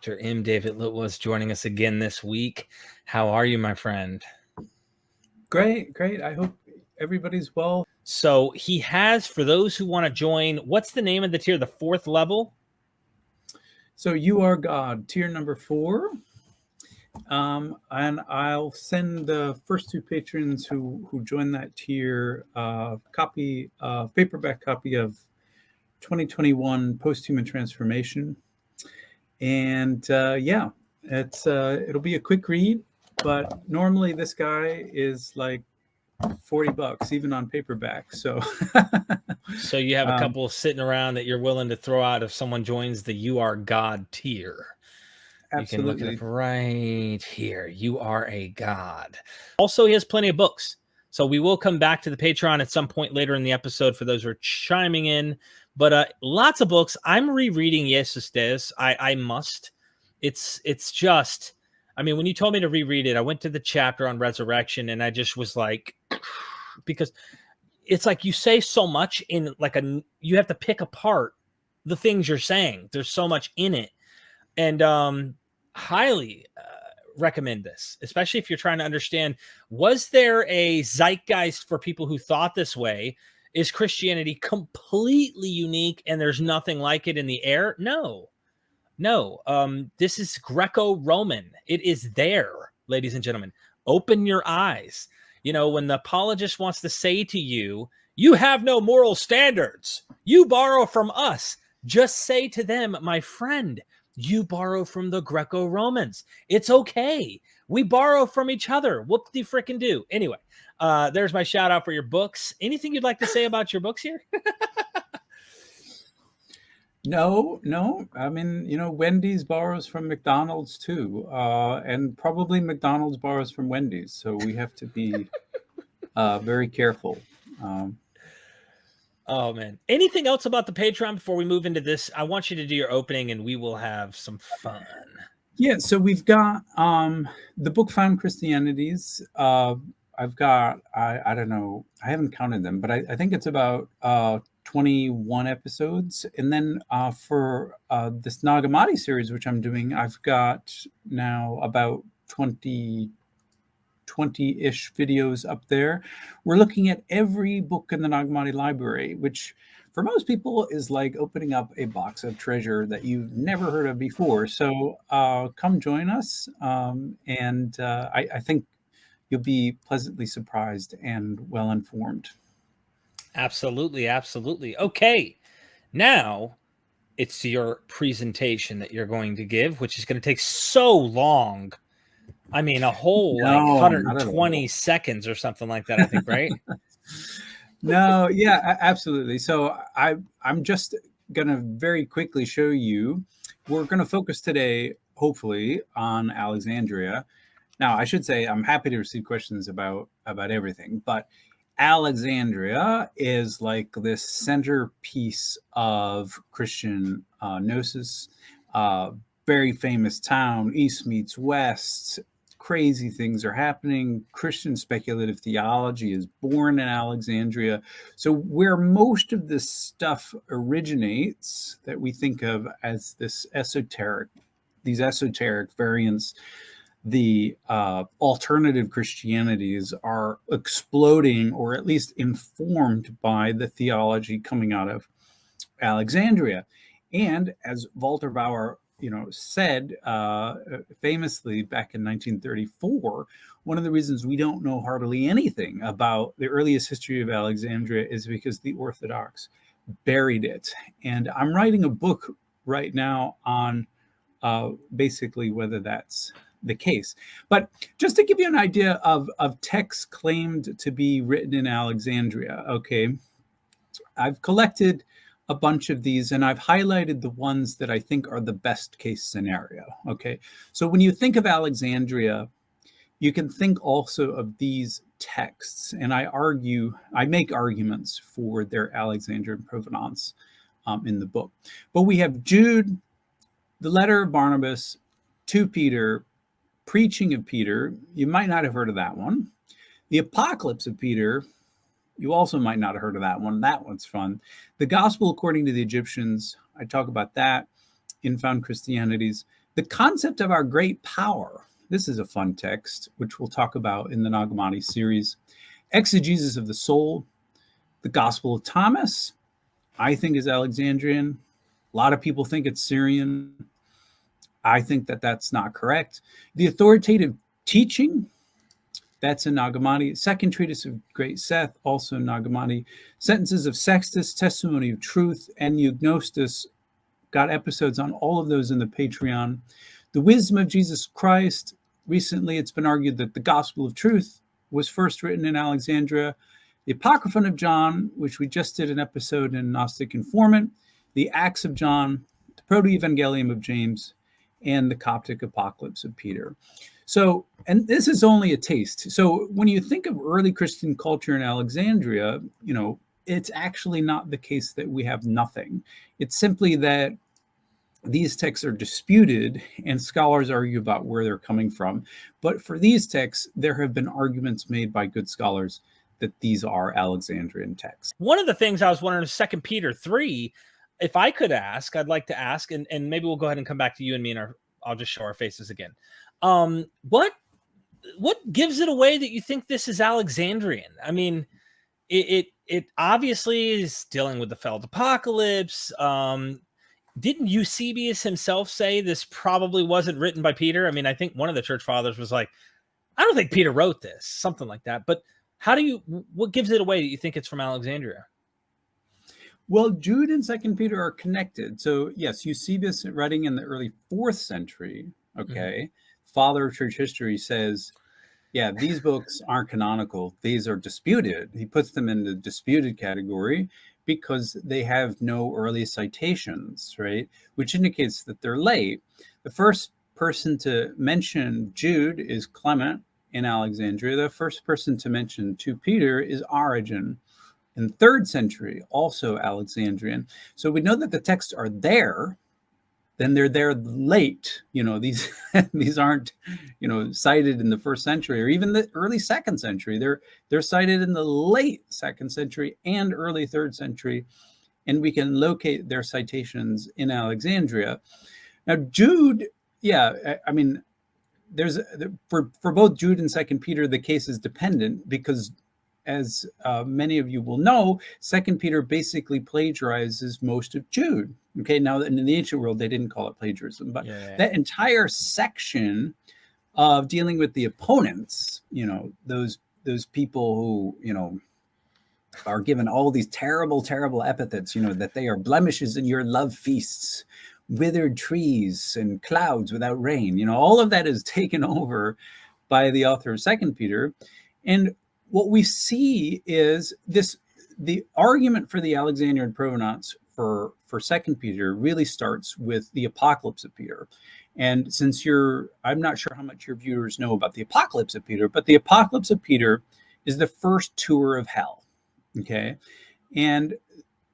Dr. M. David Litwas joining us again this week. How are you, my friend? Great. I hope everybody's well. So he has, for those who want to join, what's the name of the tier? The 4th level? So you are God, tier number 4. And I'll send the first 2 patrons who join that tier paperback copy of 2021 Post-Human Transformation. And it'll be a quick read, but normally this guy is like $40 even on paperback. So you have a couple sitting around that you're willing to throw out if someone joins the You Are God tier. Absolutely. You can look it up right here. You Are a God. Also, he has plenty of books. So we will come back to the Patreon at some point later in the episode for those who are chiming in. But lots of books. I'm rereading Jesus Deus. I must. It's just, I mean, when you told me to reread it, I went to the chapter on resurrection and I just was like, because it's like you say so much in like you have to pick apart the things you're saying. There's so much in it. And highly recommend this, especially if you're trying to understand, was there a zeitgeist for people who thought this way? Is Christianity completely unique and there's nothing like it in the air? No. This is Greco-Roman. It is there, ladies and gentlemen. Open your eyes. You know, when the apologist wants to say to you, you have no moral standards, you borrow from us, just say to them, my friend, you borrow from the Greco-Romans. It's okay. We borrow from each other. Whoop-de-frickin' do. Anyway, there's my shout out for your books. Anything you'd like to say about your books here? No. I mean, Wendy's borrows from McDonald's too. And probably McDonald's borrows from Wendy's. So we have to be very careful. Oh, man. Anything else about the Patreon before we move into this? I want you to do your opening and we will have some fun. Yeah, so we've got the book Found Christianities. I've got, I don't know, I haven't counted them, but I think it's about 21 episodes. And then for this Nagamati series, which I'm doing, I've got now about 20-ish videos up there. We're looking at every book in the Nagamati library, which for most people is like opening up a box of treasure that you've never heard of before. So come join us. And I think you'll be pleasantly surprised and well informed. Absolutely. Okay. Now it's your presentation that you're going to give, which is going to take so long. I mean, a whole 120 seconds or something like that, I think, right? No, yeah, absolutely. So I'm just going to very quickly show you. We're going to focus today, hopefully, on Alexandria. Now, I should say I'm happy to receive questions about everything, but Alexandria is like this centerpiece of Christian gnosis. Very famous town, East meets West. Crazy things are happening. Christian speculative theology is born in Alexandria. So where most of this stuff originates that we think of as these esoteric variants, the alternative Christianities are exploding, or at least informed by the theology coming out of Alexandria. And as Walter Bauer said famously back in 1934, one of the reasons we don't know hardly anything about the earliest history of Alexandria is because the Orthodox buried it. And I'm writing a book right now on basically whether that's the case. But just to give you an idea of texts claimed to be written in Alexandria, okay, I've collected a bunch of these, and I've highlighted the ones that I think are the best case scenario. Okay, so when you think of Alexandria, you can think also of these texts, and I make arguments for their Alexandrian provenance in the book. But we have Jude, the letter of Barnabas, to Peter, preaching of Peter. You might not have heard of that one. The Apocalypse of Peter. You also might not have heard of that one. That one's fun. The Gospel according to the Egyptians. I talk about that in Found Christianities. The concept of our great power. This is a fun text, which we'll talk about in the Nag Hammadi series. Exegesis of the soul. The Gospel of Thomas, I think, is Alexandrian. A lot of people think it's Syrian. I think that that's not correct. The authoritative teaching, that's in Nag Hammadi. Second treatise of Great Seth, also in Nag Hammadi. Sentences of Sextus, Testimony of Truth, and Eugnostus. Got episodes on all of those in the Patreon. The Wisdom of Jesus Christ. Recently, it's been argued that the Gospel of Truth was first written in Alexandria. The Apocryphon of John, which we just did an episode in Gnostic Informant. The Acts of John, the Proto-Evangelium of James, and the Coptic Apocalypse of Peter. So, and this is only a taste. So when you think of early Christian culture in Alexandria, you know, it's actually not the case that we have nothing. It's simply that these texts are disputed and scholars argue about where they're coming from. But for these texts, there have been arguments made by good scholars that these are Alexandrian texts. One of the things I was wondering is 2 Peter 3, if I could ask, I'd like to ask, and maybe we'll go ahead and come back to you and me, and I'll just show our faces again. What gives it away that you think this is Alexandrian? I mean, it obviously is dealing with the failed apocalypse. Didn't Eusebius himself say this probably wasn't written by Peter? I mean, I think one of the church fathers was like, I don't think Peter wrote this, something like that. But what gives it away that you think it's from Alexandria? Well, Jude and 2 Peter are connected. So yes, Eusebius, writing in the early 4th century, okay, father of church history, says, yeah, these books aren't canonical. These are disputed. He puts them in the disputed category because they have no early citations, right? Which indicates that they're late. The first person to mention Jude is Clement in Alexandria. The first person to mention 2 Peter is Origen in the 3rd century, also Alexandrian. So we know that the texts are there. Then they're there late. You know, these aren't, you know, cited in the 1st century or even the early 2nd century. They're cited in the late 2nd century and early 3rd century, and we can locate their citations in Alexandria. Now, Jude, yeah, I mean, there's for both Jude and 2 Peter, the case is dependent because, as many of you will know, 2 Peter basically plagiarizes most of Jude. Okay, now in the ancient world, they didn't call it plagiarism, but that entire section of dealing with the opponents, you know, those people who, you know, are given all these terrible, terrible epithets, you know, that they are blemishes in your love feasts, withered trees and clouds without rain. You know, all of that is taken over by the author of 2 Peter. And what we see is the argument for the Alexandrian provenance for 2 Peter really starts with the Apocalypse of Peter. And since I'm not sure how much your viewers know about the Apocalypse of Peter, but the Apocalypse of Peter is the first tour of hell. Okay. And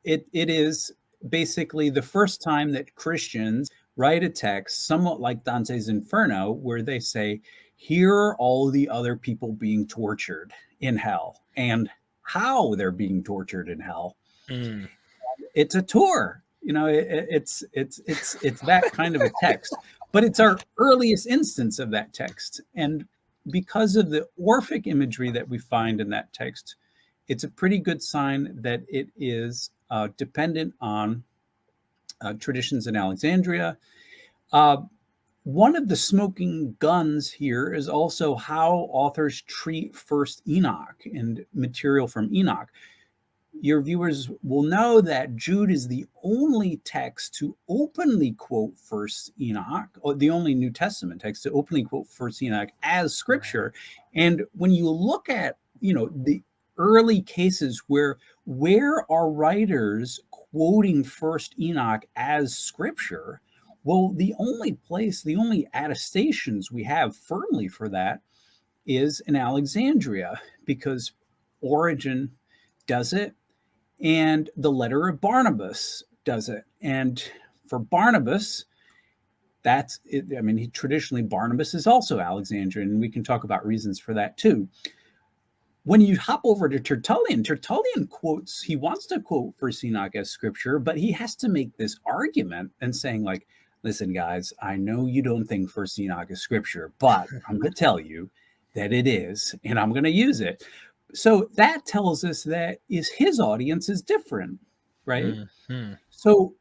it is basically the first time that Christians write a text somewhat like Dante's Inferno, where they say, here are all the other people being tortured in hell and how they're being tortured in hell. It's a tour, you know, it's that kind of a text, but it's our earliest instance of that text. And because of the Orphic imagery that we find in that text, it's a pretty good sign that it is dependent on traditions in Alexandria. One of the smoking guns here is also how authors treat First Enoch and material from Enoch. Your viewers will know that Jude is the only text to openly quote First Enoch, or the only New Testament text to openly quote First Enoch as scripture. And when you look at, you know, the early cases where are writers quoting First Enoch as scripture, well, the only attestations we have firmly for that is in Alexandria, because Origen does it and the letter of Barnabas does it. And for Barnabas, that's it. I mean, traditionally Barnabas is also Alexandrian, and we can talk about reasons for that too. When you hop over to Tertullian quotes, he wants to quote First Enoch as scripture, but he has to make this argument and saying, like, listen, guys, I know you don't think First Enoch is scripture, but I'm going to tell you that it is, and I'm going to use it. So that tells us that his audience is different, right? Mm-hmm. So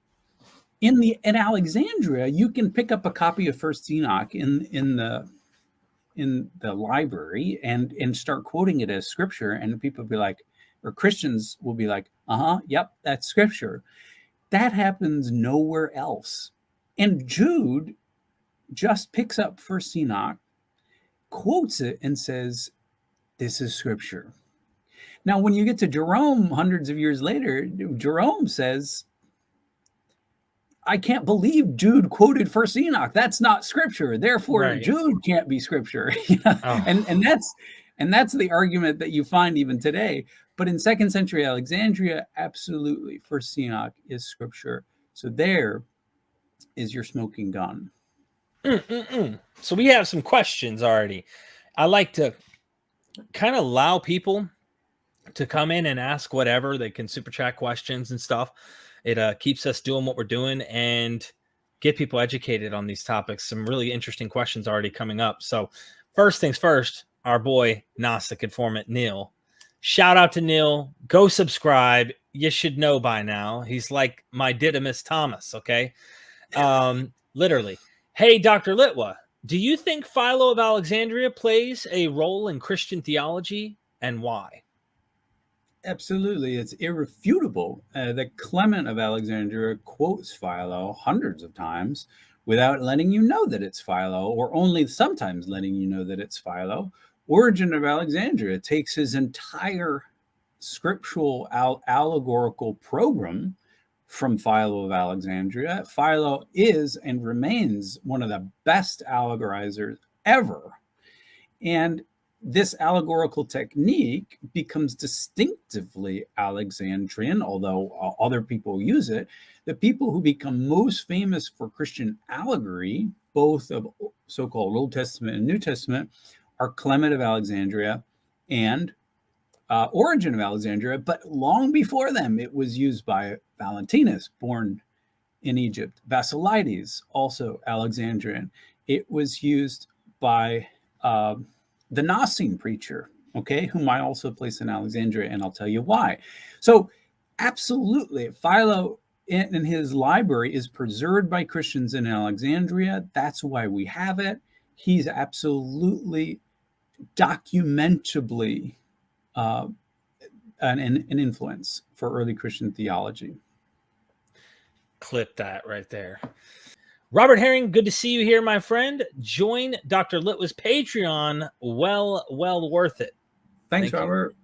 in Alexandria, you can pick up a copy of First Enoch in the library and start quoting it as scripture, and people will be like, or Christians will be like, yep, that's scripture. That happens nowhere else. And Jude just picks up First Enoch, quotes it, and says, this is scripture. Now, when you get to Jerome hundreds of years later, Jerome says, I can't believe Jude quoted First Enoch. That's not scripture. Therefore, Right. Jude can't be scripture. Oh. and that's the argument that you find even today. But in second century Alexandria, absolutely, First Enoch is scripture. So there is your smoking gun. So we have some questions already. I like to kind of allow people to come in and ask whatever. They can super chat questions and stuff. It keeps us doing what we're doing and get people educated on these topics. Some really interesting questions already coming up. So first things first, our boy Gnostic informant Neil. Shout out to Neil. Go subscribe. You should know by now. He's like my Didymus Thomas, okay? Literally. Hey, Dr. Litwa, do you think Philo of Alexandria plays a role in Christian theology, and why? Absolutely. It's irrefutable that Clement of Alexandria quotes Philo hundreds of times without letting you know that it's Philo, or only sometimes letting you know that it's Philo. Origen of Alexandria takes his entire scriptural allegorical program from Philo of Alexandria. Philo is and remains one of the best allegorizers ever. And this allegorical technique becomes distinctively Alexandrian, although other people use it. The people who become most famous for Christian allegory, both of so-called Old Testament and New Testament, are Clement of Alexandria and Origen of Alexandria. But long before them, it was used by Valentinus, born in Egypt. Basilides, also Alexandrian. It was used by the Nicene preacher, okay, whom I also place in Alexandria, and I'll tell you why. So absolutely, Philo in his library is preserved by Christians in Alexandria. That's why we have it. He's absolutely documentably an influence for early Christian theology. Clip that right there. Robert Herring, good to see you here, my friend. Join Dr. Litwa's Patreon. Well worth it. Thanks, Robert.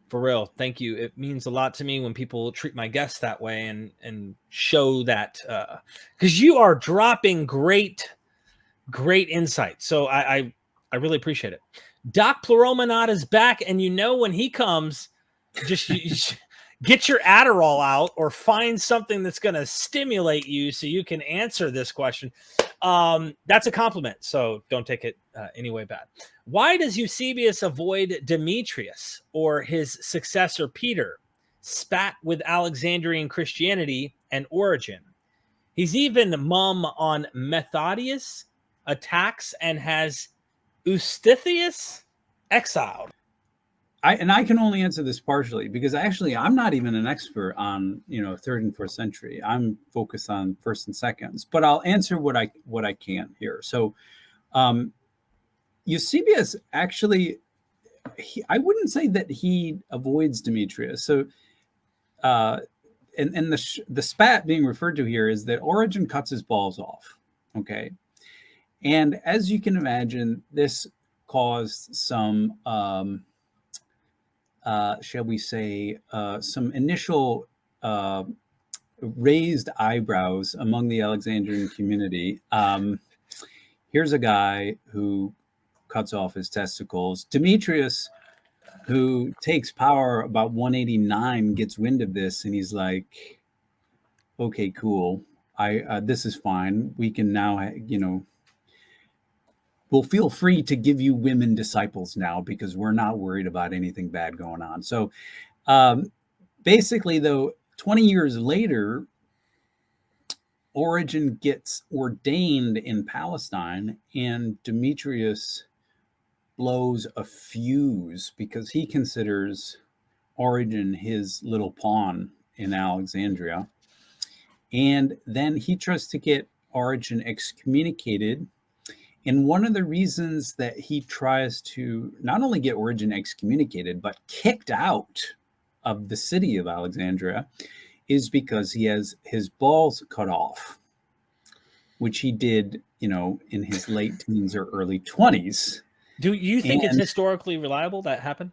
For real, thank you. It means a lot to me when people treat my guests that way and show that, because you are dropping great insight. So I really appreciate it. Doc Pleuromonad is back, and when he comes, just get your Adderall out or find something that's going to stimulate you so you can answer this question. That's a compliment, so don't take it any way bad. Why does Eusebius avoid Demetrius or his successor Peter, spat with Alexandrian Christianity and Origen? He's even mum on Methodius attacks and has Eustathius exiled. I can only answer this partially because actually I'm not even an expert on third and fourth century. I'm focused on first and seconds, but I'll answer what I can here. So Eusebius actually, I wouldn't say that he avoids Demetrius. So and the spat being referred to here is that Origen cuts his balls off. Okay, and as you can imagine, this caused some shall we say, some initial raised eyebrows among the Alexandrian community. Here's a guy who cuts off his testicles. Demetrius, who takes power about 189, gets wind of this, and he's like, okay, cool. This is fine. We can now, we'll feel free to give you women disciples now because we're not worried about anything bad going on. So basically, though, 20 years later, Origen gets ordained in Palestine, and Demetrius blows a fuse because he considers Origen his little pawn in Alexandria. And then he tries to get Origen excommunicated. And one of the reasons that he tries to not only get Origen excommunicated, but kicked out of the city of Alexandria is because he has his balls cut off, which he did, in his late teens or early 20s. Do you think it's historically reliable that happened?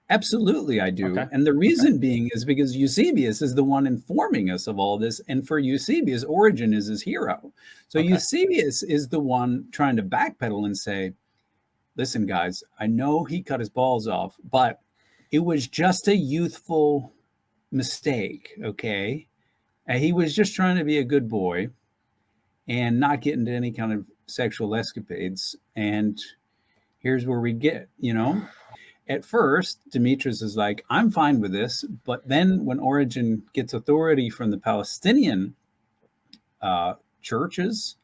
Absolutely, I do. Okay. And the reason being is because Eusebius is the one informing us of all this. And for Eusebius, Origen is his hero. So Eusebius is the one trying to backpedal and say, listen, guys, I know he cut his balls off, but it was just a youthful mistake, okay? And he was just trying to be a good boy and not get into any kind of sexual escapades. And here's where we get, At first, Demetrius is like, I'm fine with this. But then when Origen gets authority from the Palestinian churches,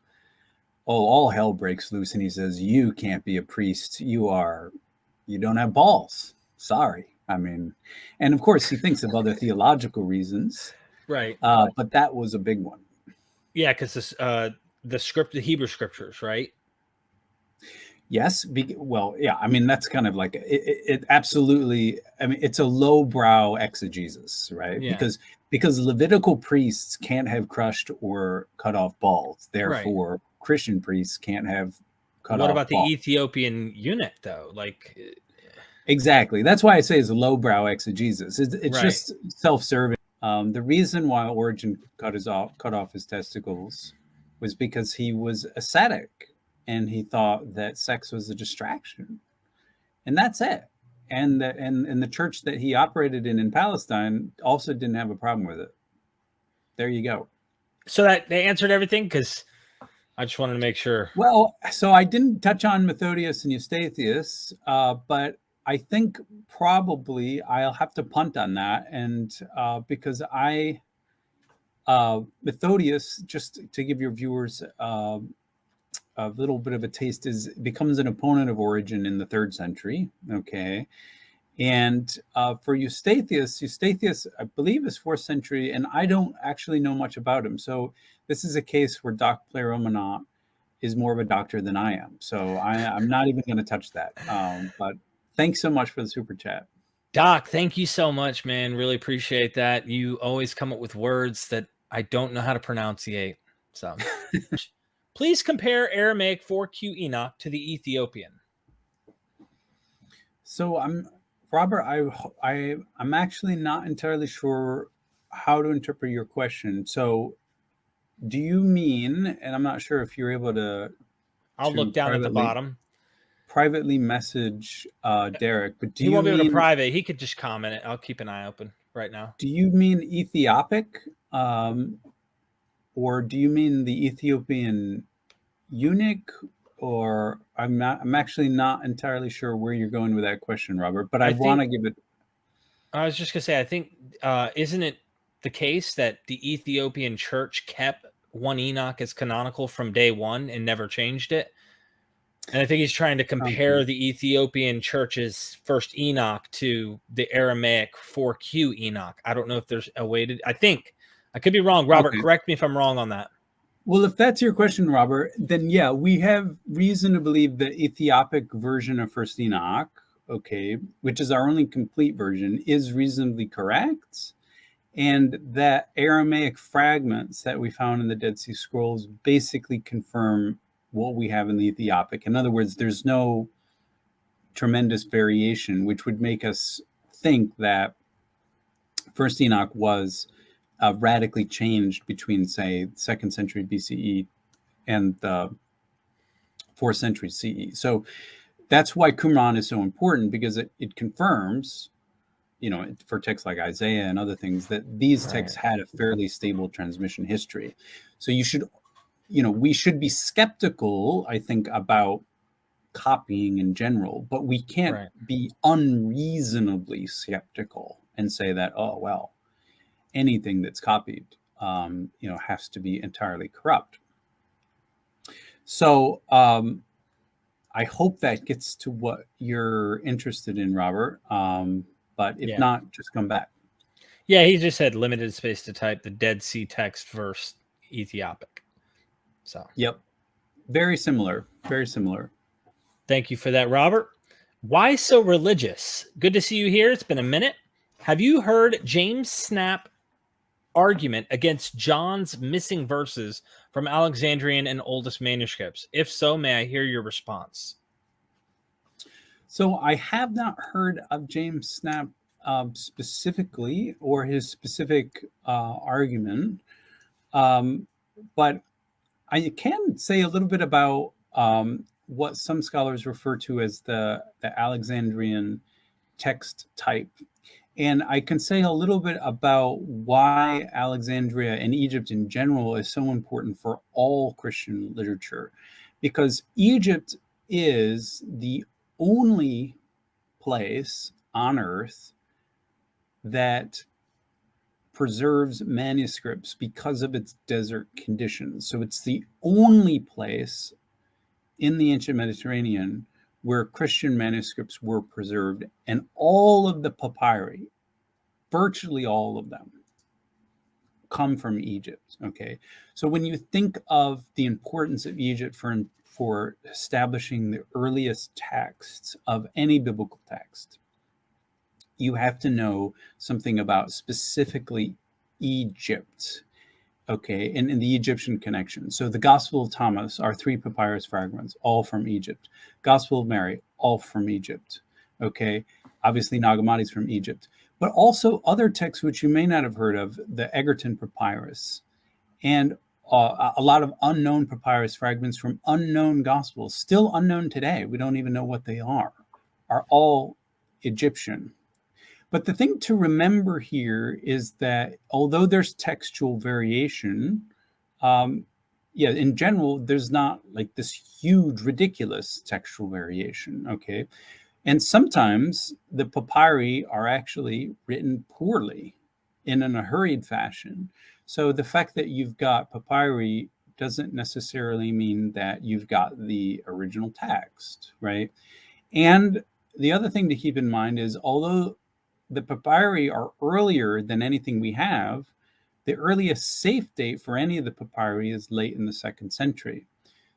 all hell breaks loose. And he says, you can't be a priest. You don't have balls. Sorry. I mean, and of course, he thinks of other theological reasons. Right. But that was a big one. Yeah, because the Hebrew scriptures, right? Yes. Well, yeah. I mean, that's kind of like it absolutely. I mean, it's a lowbrow exegesis, right? Yeah. Because Levitical priests can't have crushed or cut off balls. Therefore, Christian priests can't have cut off balls. What about the Ethiopian eunuch, though? Exactly. That's why I say it's a lowbrow exegesis. It's just self-serving. The reason why Origen cut off his testicles was because he was ascetic. And he thought that sex was a distraction, and that's it. And the church that he operated in Palestine also didn't have a problem with it. There you go. So that they answered everything, because I just wanted to make sure. Well, so I didn't touch on Methodius and Eustathius, but I think probably I'll have to punt on that, and because Methodius, just to give your viewers a little bit of a taste, becomes an opponent of Origen in the 3rd century. Okay. And for Eustathius, I believe, is 4th century, and I don't actually know much about him. So this is a case where Doc Pleromonot is more of a doctor than I am. So I'm not even going to touch that. But thanks so much for the super chat. Doc, thank you so much, man. Really appreciate that. You always come up with words that I don't know how to pronunciate. So please compare Aramaic 4Q Enoch to the Ethiopian. So Robert, I'm actually not entirely sure how to interpret your question. So do you mean, and I'm not sure if you're able to... I'll look down at the bottom. Privately message Derek, but he won't be able to private. He could just comment it. I'll keep an eye open right now. Do you mean Ethiopic, or do you mean the Ethiopian eunuch? Or I'm actually not entirely sure where you're going with that question, Robert. But I want to give it. I was just gonna say, I think isn't it the case that the Ethiopian church kept one Enoch as canonical from day one and never changed it? And I think he's trying to compare the Ethiopian church's first Enoch to the Aramaic 4Q Enoch. I don't know if there's a way to... I think I could be wrong. Robert, correct me if I'm wrong on that. Well, if that's your question, Robert, then yeah, we have reason to believe the Ethiopic version of First Enoch, okay, which is our only complete version, is reasonably correct. And that Aramaic fragments that we found in the Dead Sea Scrolls basically confirm what we have in the Ethiopic. In other words, there's no tremendous variation, which would make us think that First Enoch was radically changed between, say, 2nd century BCE and the 4th century CE. So that's why Qumran is so important, because it confirms, for texts like Isaiah and other things, that these texts had a fairly stable transmission history. So we should be skeptical, I think, about copying in general, but we can't be unreasonably skeptical and say that, oh, well, anything that's copied has to be entirely corrupt. So I hope that gets to what you're interested in, Robert. But if not, just come back. Yeah, he just had limited space to type the Dead Sea text verse Ethiopic. So, yep, very similar, very similar. Thank you for that, Robert. Why so religious? Good to see you here. It's been a minute. Have you heard James Snap argument against John's missing verses from Alexandrian and oldest manuscripts? If so, may I hear your response? So I have not heard of James Snap specifically, or his specific argument, but I can say a little bit about what some scholars refer to as the Alexandrian text type. And I can say a little bit about why Alexandria and Egypt in general is so important for all Christian literature, because Egypt is the only place on earth that preserves manuscripts because of its desert conditions. So it's the only place in the ancient Mediterranean where Christian manuscripts were preserved, and all of the papyri, virtually all of them, come from Egypt. Okay, so when you think of the importance of Egypt for establishing the earliest texts of any biblical text, you have to know something about specifically Egypt, okay, and in the Egyptian connection. So the Gospel of Thomas are 3 papyrus fragments, all from Egypt. Gospel of Mary, all from Egypt, okay. Obviously, Nag Hammadi is from Egypt, but also other texts which you may not have heard of, the Egerton Papyrus, and a lot of unknown papyrus fragments from unknown Gospels, still unknown today. We don't even know what they are all Egyptian. But the thing to remember here is that although there's textual variation, in general, there's not like this huge, ridiculous textual variation, okay? And sometimes the papyri are actually written poorly in a hurried fashion. So the fact that you've got papyri doesn't necessarily mean that you've got the original text, right? And the other thing to keep in mind is, although the papyri are earlier than anything we have, the earliest safe date for any of the papyri is late in the 2nd century.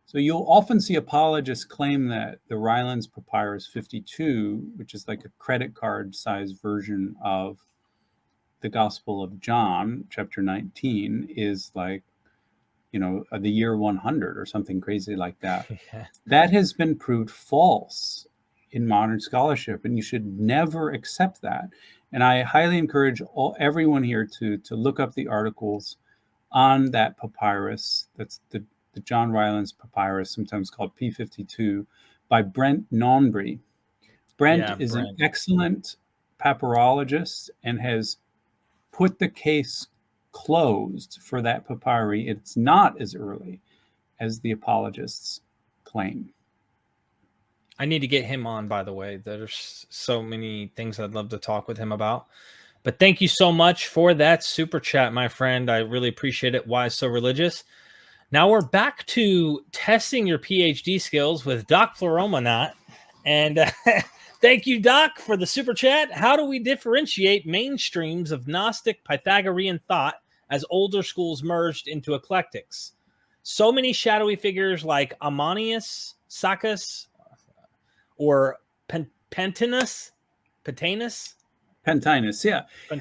So you'll often see apologists claim that the Rylands Papyrus 52, which is like a credit card sized version of the Gospel of John, chapter 19, is like, the year 100 or something crazy like that. Yeah. That has been proved false in modern scholarship, and you should never accept that. And I highly encourage everyone here to look up the articles on that papyrus. That's the John Rylands Papyrus, sometimes called P52, by Brent Nonbury. Brent is an excellent papyrologist and has put the case closed for that papyri. It's not as early as the apologists claim. I need to get him on, by the way. There's so many things I'd love to talk with him about. But thank you so much for that super chat, my friend. I really appreciate it. Why so religious? Now we're back to testing your PhD skills with Doc Floromonat. And thank you, Doc, for the super chat. How do we differentiate mainstreams of Gnostic Pythagorean thought as older schools merged into eclectics? So many shadowy figures like Ammonius, Saccas, or Pentinus, yeah. Pentinus.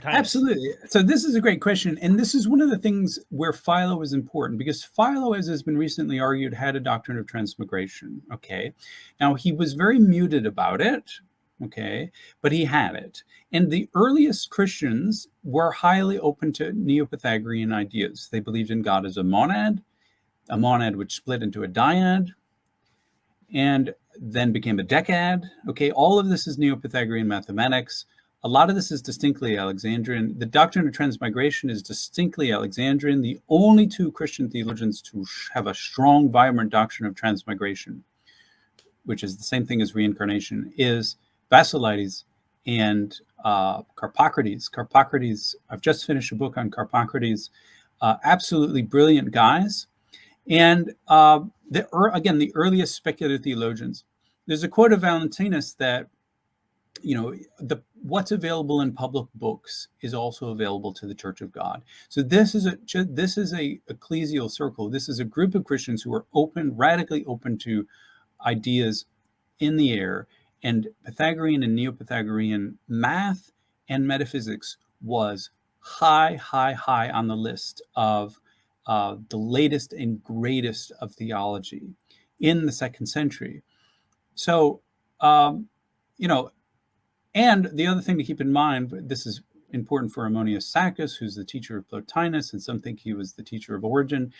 Absolutely. So this is a great question. And this is one of the things where Philo is important, because Philo, as has been recently argued, had a doctrine of transmigration. Okay. Now, he was very muted about it. Okay. But he had it. And the earliest Christians were highly open to Neo-Pythagorean ideas. They believed in God as a monad which split into a dyad, and then became a decad. Okay, all of this is Neo-Pythagorean mathematics. A lot of this is distinctly Alexandrian. The doctrine of transmigration is distinctly Alexandrian. The only 2 Christian theologians to have a strong, vibrant doctrine of transmigration, which is the same thing as reincarnation, is Basilides and Carpocrates. I've just finished a book on Carpocrates. absolutely brilliant guys. And again, the earliest speculative theologians. There's a quote of Valentinus that, what's available in public books is also available to the Church of God. So this is a ecclesial circle. This is a group of Christians who are radically open to ideas in the air, and Pythagorean and Neo-Pythagorean math and metaphysics was high on the list of the latest and greatest of theology in the 2nd century. So, and the other thing to keep in mind, this is important for Ammonius Saccas, who's the teacher of Plotinus, and some think he was the teacher of Origen.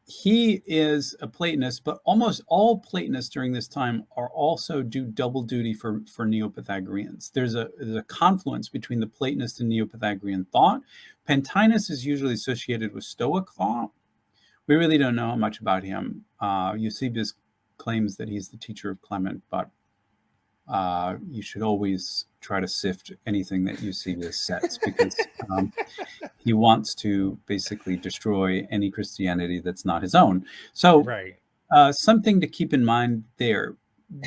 He is a Platonist, but almost all Platonists during this time are also do double duty for Neo-Pythagoreans. There's a confluence between the Platonist and Neo-Pythagorean thought. Pantinus is usually associated with Stoic thought. We really don't know much about him. Eusebius claims that he's the teacher of Clement, but you should always try to sift anything that Eusebius says, because he wants to basically destroy any Christianity that's not his own. So right. Something to keep in mind there.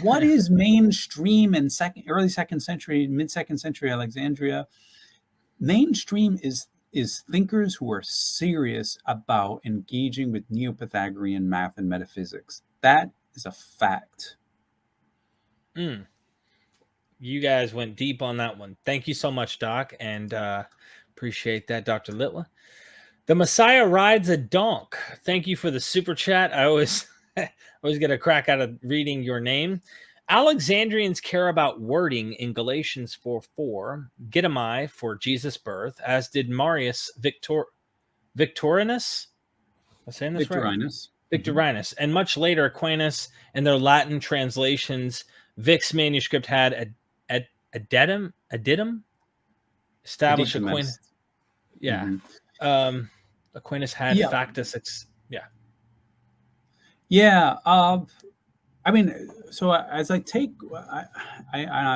What is mainstream in early 2nd century, mid-2nd century Alexandria? Mainstream is thinkers who are serious about engaging with Neo-Pythagorean math and metaphysics. That is a fact. You guys went deep on that one. Thank you so much, Doc, and appreciate that, Dr. Littler. The Messiah rides a donk. Thank you for the super chat. I always get a crack out of reading your name. Alexandrians care about wording in Galatians 4:4, Gittimi for Jesus' birth, as did Marius Victorinus. Am I saying this Victorinus. Right? Victorinus. And much later, Aquinas and their Latin translations. Vic's manuscript had addendum establish Aquinas. Yeah. Mm-hmm. Aquinas had factus. Yeah. I mean, so as I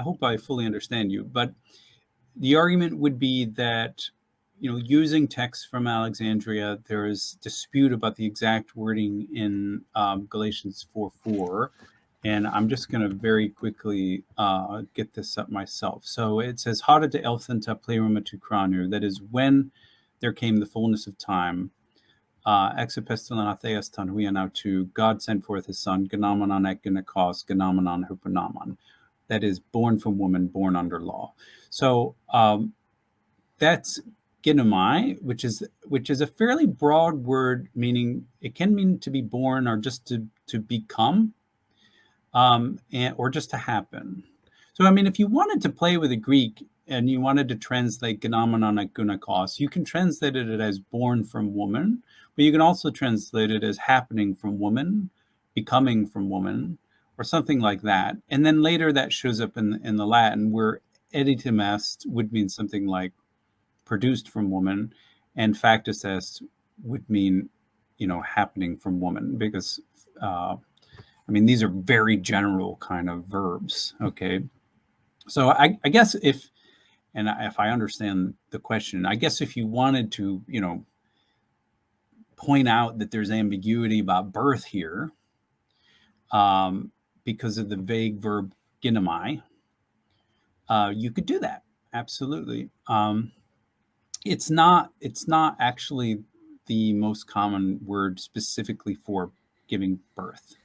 hope I fully understand you, but the argument would be that, using texts from Alexandria, there is dispute about the exact wording in Galatians 4:4. And I'm just going to very quickly get this up myself. So it says, Hada de elthenta pleroma tu cranu, that is, when there came the fullness of time, exepestilenatheas tan huianautu, God sent forth his son, genomenon ek gynekos, genomenon hypernomon, that is, born from woman, born under law. So that's ginomai, which is a fairly broad word, meaning it can mean to be born or just to become. Or just to happen. So, I mean, if you wanted to play with the Greek and you wanted to translate genomenon ek gynekos, you can translate it as born from woman, but you can also translate it as happening from woman, becoming from woman, or something like that. And then later that shows up in the Latin, where editum est would mean something like produced from woman, and factus est would mean, happening from woman, because these are very general kind of verbs. Okay. So I guess if I understand the question, I guess if you wanted to, point out that there's ambiguity about birth here, because of the vague verb ginomai, you could do that. Absolutely. It's not actually the most common word specifically for giving birth.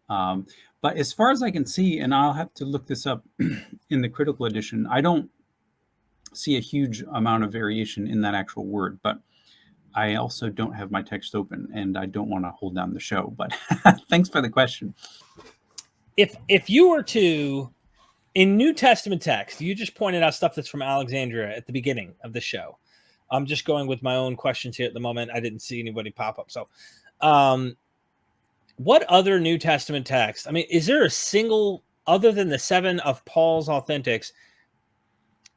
But as far as I can see, and I'll have to look this up in the critical edition, I don't see a huge amount of variation in that actual word, but I also don't have my text open and I don't want to hold down the show, but thanks for the question. If you were to, in New Testament text, you just pointed out stuff that's from Alexandria at the beginning of the show. I'm just going with my own questions here at the moment. I didn't see anybody pop up. So, what other New Testament text? I mean, is there a single, other than the 7 of Paul's authentics,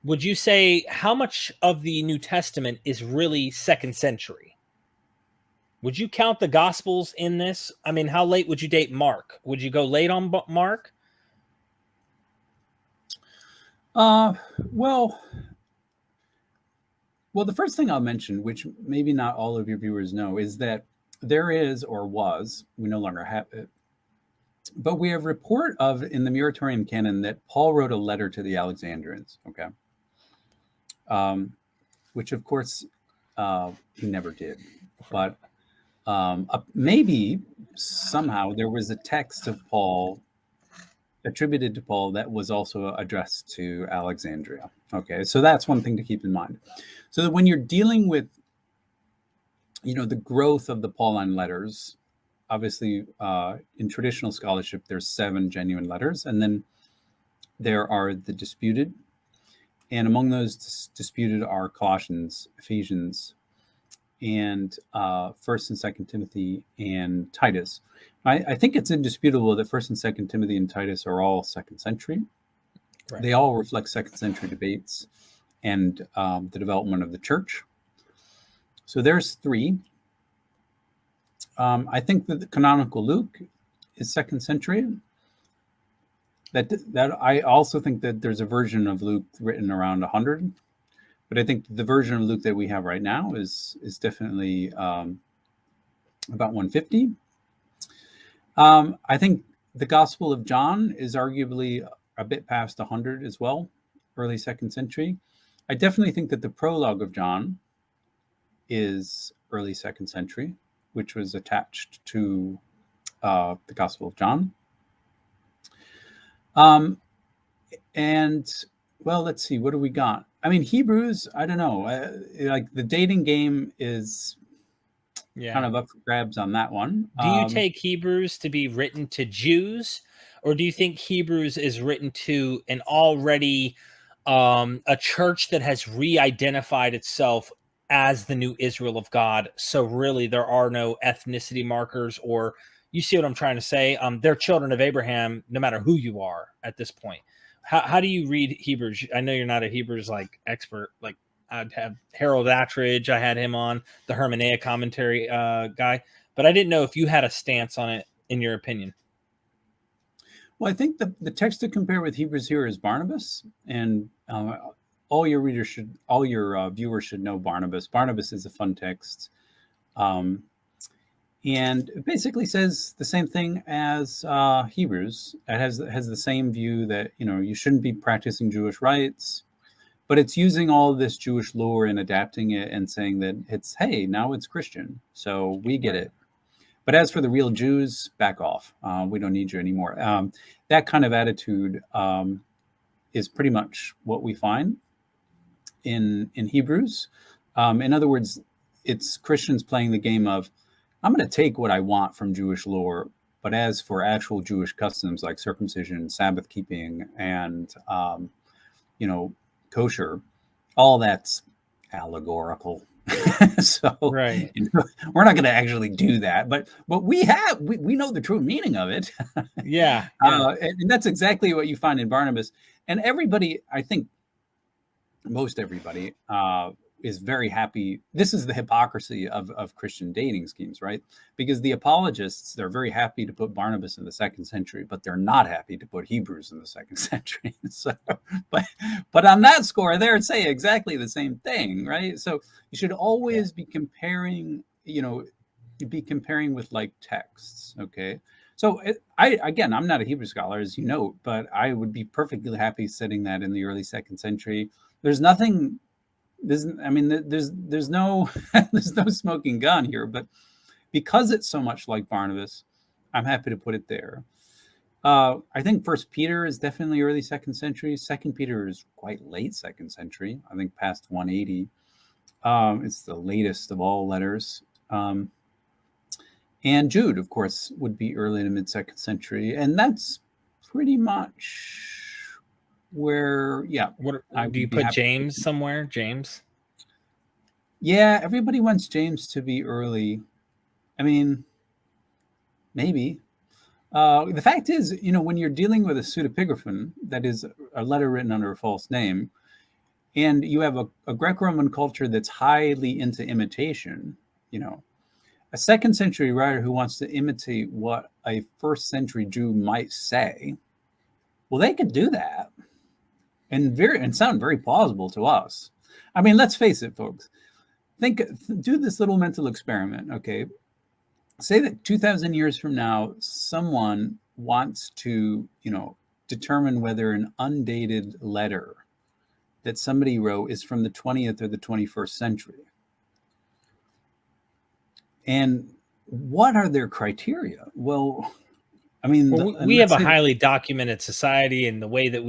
would you say how much of the New Testament is really 2nd century? Would you count the Gospels in this? I mean, how late would you date Mark? Would you go late on Mark? Well, Well, the first thing I'll mention, which maybe not all of your viewers know, is that there is, or was, we no longer have it, but we have report of in the Muratorian canon that Paul wrote a letter to the Alexandrians, okay? Which of course he never did, but maybe somehow there was a text of Paul attributed to Paul that was also addressed to Alexandria. Okay, so that's one thing to keep in mind. So that when you're dealing with, the growth of the Pauline letters, obviously in traditional scholarship, there's 7 genuine letters, and then there are the disputed. And among those disputed are Colossians, Ephesians, and 1st and 2nd Timothy and Titus. I think it's indisputable that 1st and 2nd Timothy and Titus are all 2nd century. Right. They all reflect 2nd century debates and the development of the church. So there's 3. I think that the canonical Luke is 2nd century. That I also think that there's a version of Luke written around 100. But I think the version of Luke that we have right now is definitely about 150. I think the Gospel of John is arguably a bit past 100 as well, early 2nd century. I definitely think that the prologue of John is early 2nd century, which was attached to the Gospel of John. And, well, let's see, what do we got? I mean, Hebrews, I don't know. Like the dating game is kind of up for grabs on that one. Do you take Hebrews to be written to Jews, or do you think Hebrews is written to an already a church that has re-identified itself as the new Israel of God? So really, there are no ethnicity markers, or you see what I'm trying to say? They're children of Abraham, no matter who you are at this point. How do you read Hebrews? I know you're not a Hebrews expert. Like I'd have Harold Attridge. I had him on the Hermeneia commentary guy, but I didn't know if you had a stance on it in your opinion. Well, I think the text to compare with Hebrews here is Barnabas, and all your viewers should know Barnabas. Barnabas is a fun text. And it basically says the same thing as Hebrews. It has the same view that, you shouldn't be practicing Jewish rites, but it's using all of this Jewish lore and adapting it and saying that hey, now it's Christian, so we get it. But as for the real Jews, back off. We don't need you anymore. That kind of attitude is pretty much what we find in Hebrews. In other words, it's Christians playing the game of, I'm going to take what I want from Jewish lore, but as for actual Jewish customs like circumcision, Sabbath keeping, and kosher, all that's allegorical. So right. We're not going to actually do that, but we know the true meaning of it. Yeah. And that's exactly what you find in Barnabas. And everybody, I think, most everybody is very happy. This is the hypocrisy of Christian dating schemes, right? Because the apologists, they're very happy to put Barnabas in the 2nd century, but they're not happy to put Hebrews in the 2nd century. So, but on that score, they're saying exactly the same thing, right? So you should always be comparing, with like texts, okay? So I'm not a Hebrew scholar, as you know, but I would be perfectly happy setting that in the early 2nd century. There's nothing. There's no there's no smoking gun here, but because it's so much like Barnabas, I'm happy to put it there. I think 1st Peter is definitely early 2nd century. 2nd Peter is quite late 2nd century. I think past 180. It's the latest of all letters. And Jude, of course, would be early to mid 2nd century, and that's pretty much where, What do you put James somewhere? James? Yeah, everybody wants James to be early. I mean, maybe. The fact is, when you're dealing with a pseudepigraphon, that is a letter written under a false name, and you have a Greco-Roman culture that's highly into imitation, a 2nd century writer who wants to imitate what a 1st century Jew might say, well, they could do that and sound very plausible to us. I mean, let's face it, folks. Do this little mental experiment, okay? Say that 2,000 years from now, someone wants to, determine whether an undated letter that somebody wrote is from the 20th or the 21st century. And what are their criteria? Well, I mean, we have a highly documented society, and the way that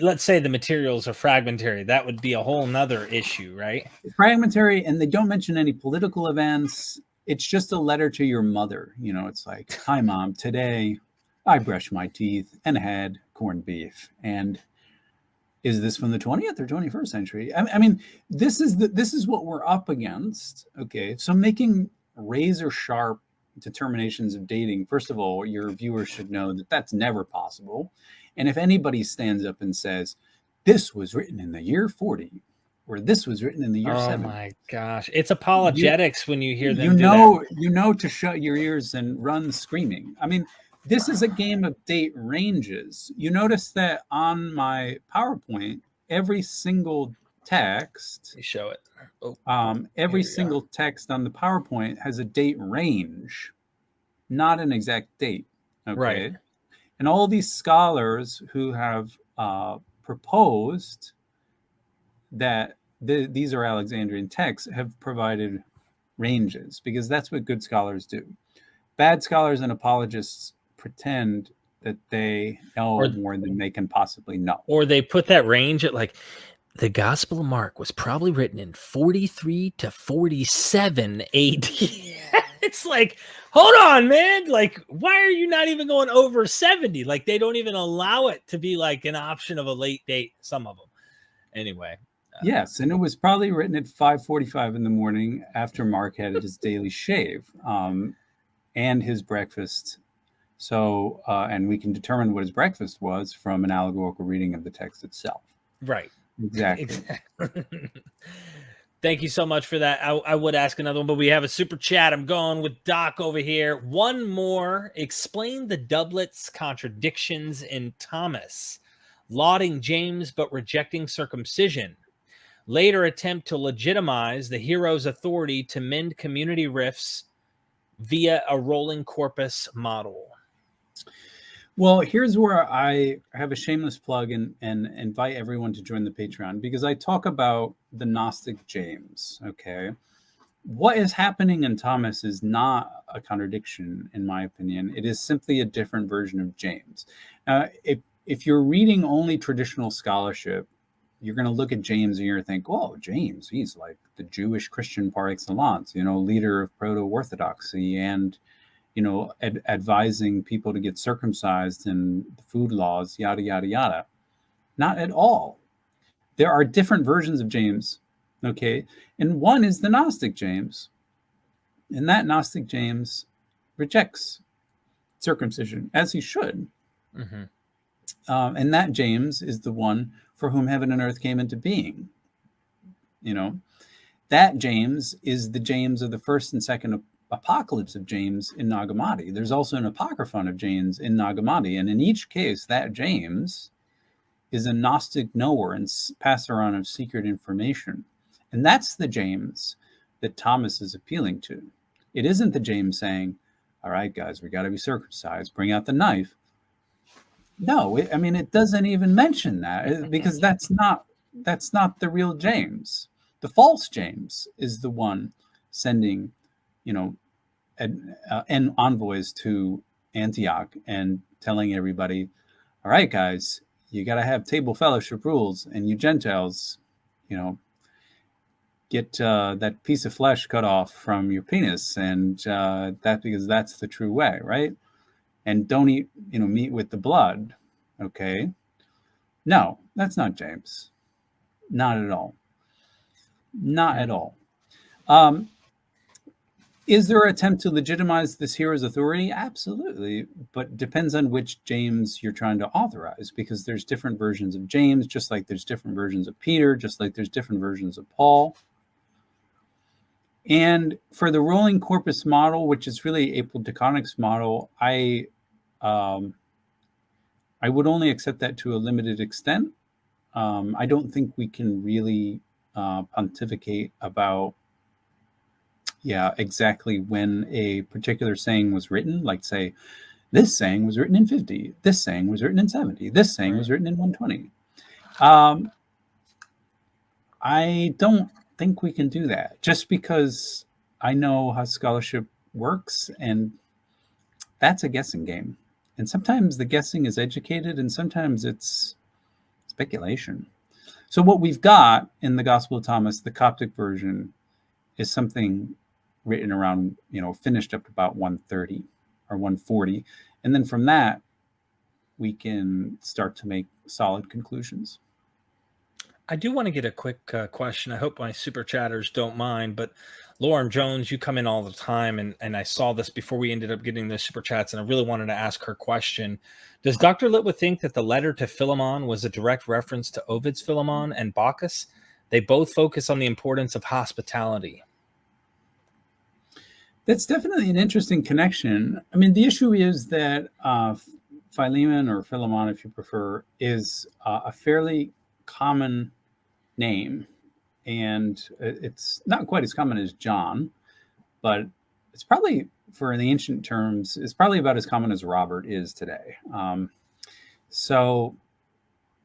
let's say the materials are fragmentary, that would be a whole nother issue, right? Fragmentary, and they don't mention any political events. It's just a letter to your mother. It's like, hi, Mom, today I brushed my teeth and had corned beef. And is this from the 20th or 21st century? I mean, this is what we're up against. Okay, so making razor sharp determinations of dating, first of all, your viewers should know that that's never possible. And if anybody stands up and says, this was written in the year 40, or this was written in the year 70. Oh my gosh. It's apologetics when you hear them to shut your ears and run screaming. I mean, this is a game of date ranges. You notice that on my PowerPoint, every single text, show it. Every single text on the PowerPoint has a date range, not an exact date. Okay. Right. And all these scholars who have proposed that these are Alexandrian texts have provided ranges, because that's what good scholars do. Bad scholars and apologists pretend that they know more than they can possibly know. Or they put that range at like, the Gospel of Mark was probably written in 43 to 47 AD. It's like, hold on, man. Like, why are you not even going over 70? Like, they don't even allow it to be like an option of a late date, some of them. Anyway. Yes, and it was probably written at 5:45 in the morning after Mark had his daily shave and his breakfast. So, and we can determine what his breakfast was from an allegorical reading of the text itself. Right. Exactly. Thank you so much for that. I would ask another one, but we have a super chat. I'm going with Doc over here. One more. Explain the doublet's contradictions in Thomas. Lauding James, but rejecting circumcision. Later attempt to legitimize the hero's authority to mend community rifts via a rolling corpus model. Well, here's where I have a shameless plug and invite everyone to join the Patreon, because I talk about the Gnostic James, okay? What is happening in Thomas is not a contradiction, in my opinion. It is simply a different version of James. If you're reading only traditional scholarship, you're going to look at James and you're going to think, oh, James, he's like the Jewish Christian par excellence, leader of proto-Orthodoxy and advising people to get circumcised and the food laws, yada, yada, yada. Not at all. There are different versions of James, okay? And one is the Gnostic James. And that Gnostic James rejects circumcision, as he should. Mm-hmm. And that James is the one for whom heaven and earth came into being. That James is the James of the first and second Apocalypse of James in Nag Hammadi. There's also an Apocryphon of James in Nag Hammadi, and in each case, that James is a Gnostic knower and passer on of secret information. And that's the James that Thomas is appealing to. It isn't the James saying, all right, guys, we got to be circumcised, bring out the knife. No, it doesn't even mention that, because that's not the real James. The false James is the one sending and envoys to Antioch and telling everybody, all right, guys, you got to have table fellowship rules, and you Gentiles, get that piece of flesh cut off from your penis, and because that's the true way, right? And don't eat, meat with the blood, okay? No, that's not James. Not at all. Not at all. Is there an attempt to legitimize this hero's authority? Absolutely, but depends on which James you're trying to authorize, because there's different versions of James, just like there's different versions of Peter, just like there's different versions of Paul. And for the rolling corpus model, which is really a Platonics model, I would only accept that to a limited extent. I don't think we can really pontificate about, exactly when a particular saying was written. Like, say, this saying was written in 50, this saying was written in 70, this saying was written in 120. I don't think we can do that, just because I know how scholarship works, and that's a guessing game. And sometimes the guessing is educated, and sometimes it's speculation. So what we've got in the Gospel of Thomas, the Coptic version, is something written around, finished up about 130 or 140. And then from that, we can start to make solid conclusions. I do want to get a quick question. I hope my super chatters don't mind, but Lauren Jones, you come in all the time, and I saw this before we ended up getting the super chats, and I really wanted to ask her question. Does Dr. Litwood think that the letter to Philemon was a direct reference to Ovid's Philemon and Bacchus? They both focus on the importance of hospitality. That's definitely an interesting connection. I mean, the issue is that Philemon, or Philemon, if you prefer, is a fairly common name, and it's not quite as common as John, but it's probably, for the ancient terms, it's probably about as common as Robert is today. So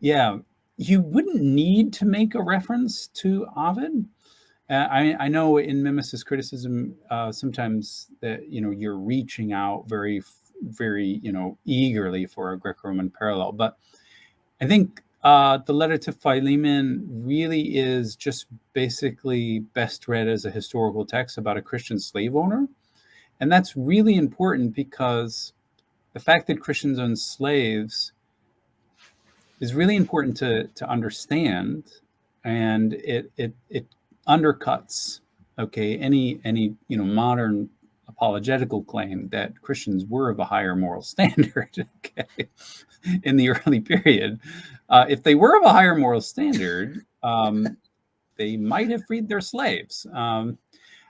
yeah, you wouldn't need to make a reference to Ovid. I know in mimesis criticism, sometimes that, you're reaching out very, very, eagerly for a Greco-Roman parallel, but I think the letter to Philemon really is just basically best read as a historical text about a Christian slave owner. And that's really important, because the fact that Christians own slaves is really important to understand, and it undercuts, any modern apologetical claim that Christians were of a higher moral standard, in the early period. If they were of a higher moral standard, they might have freed their slaves. I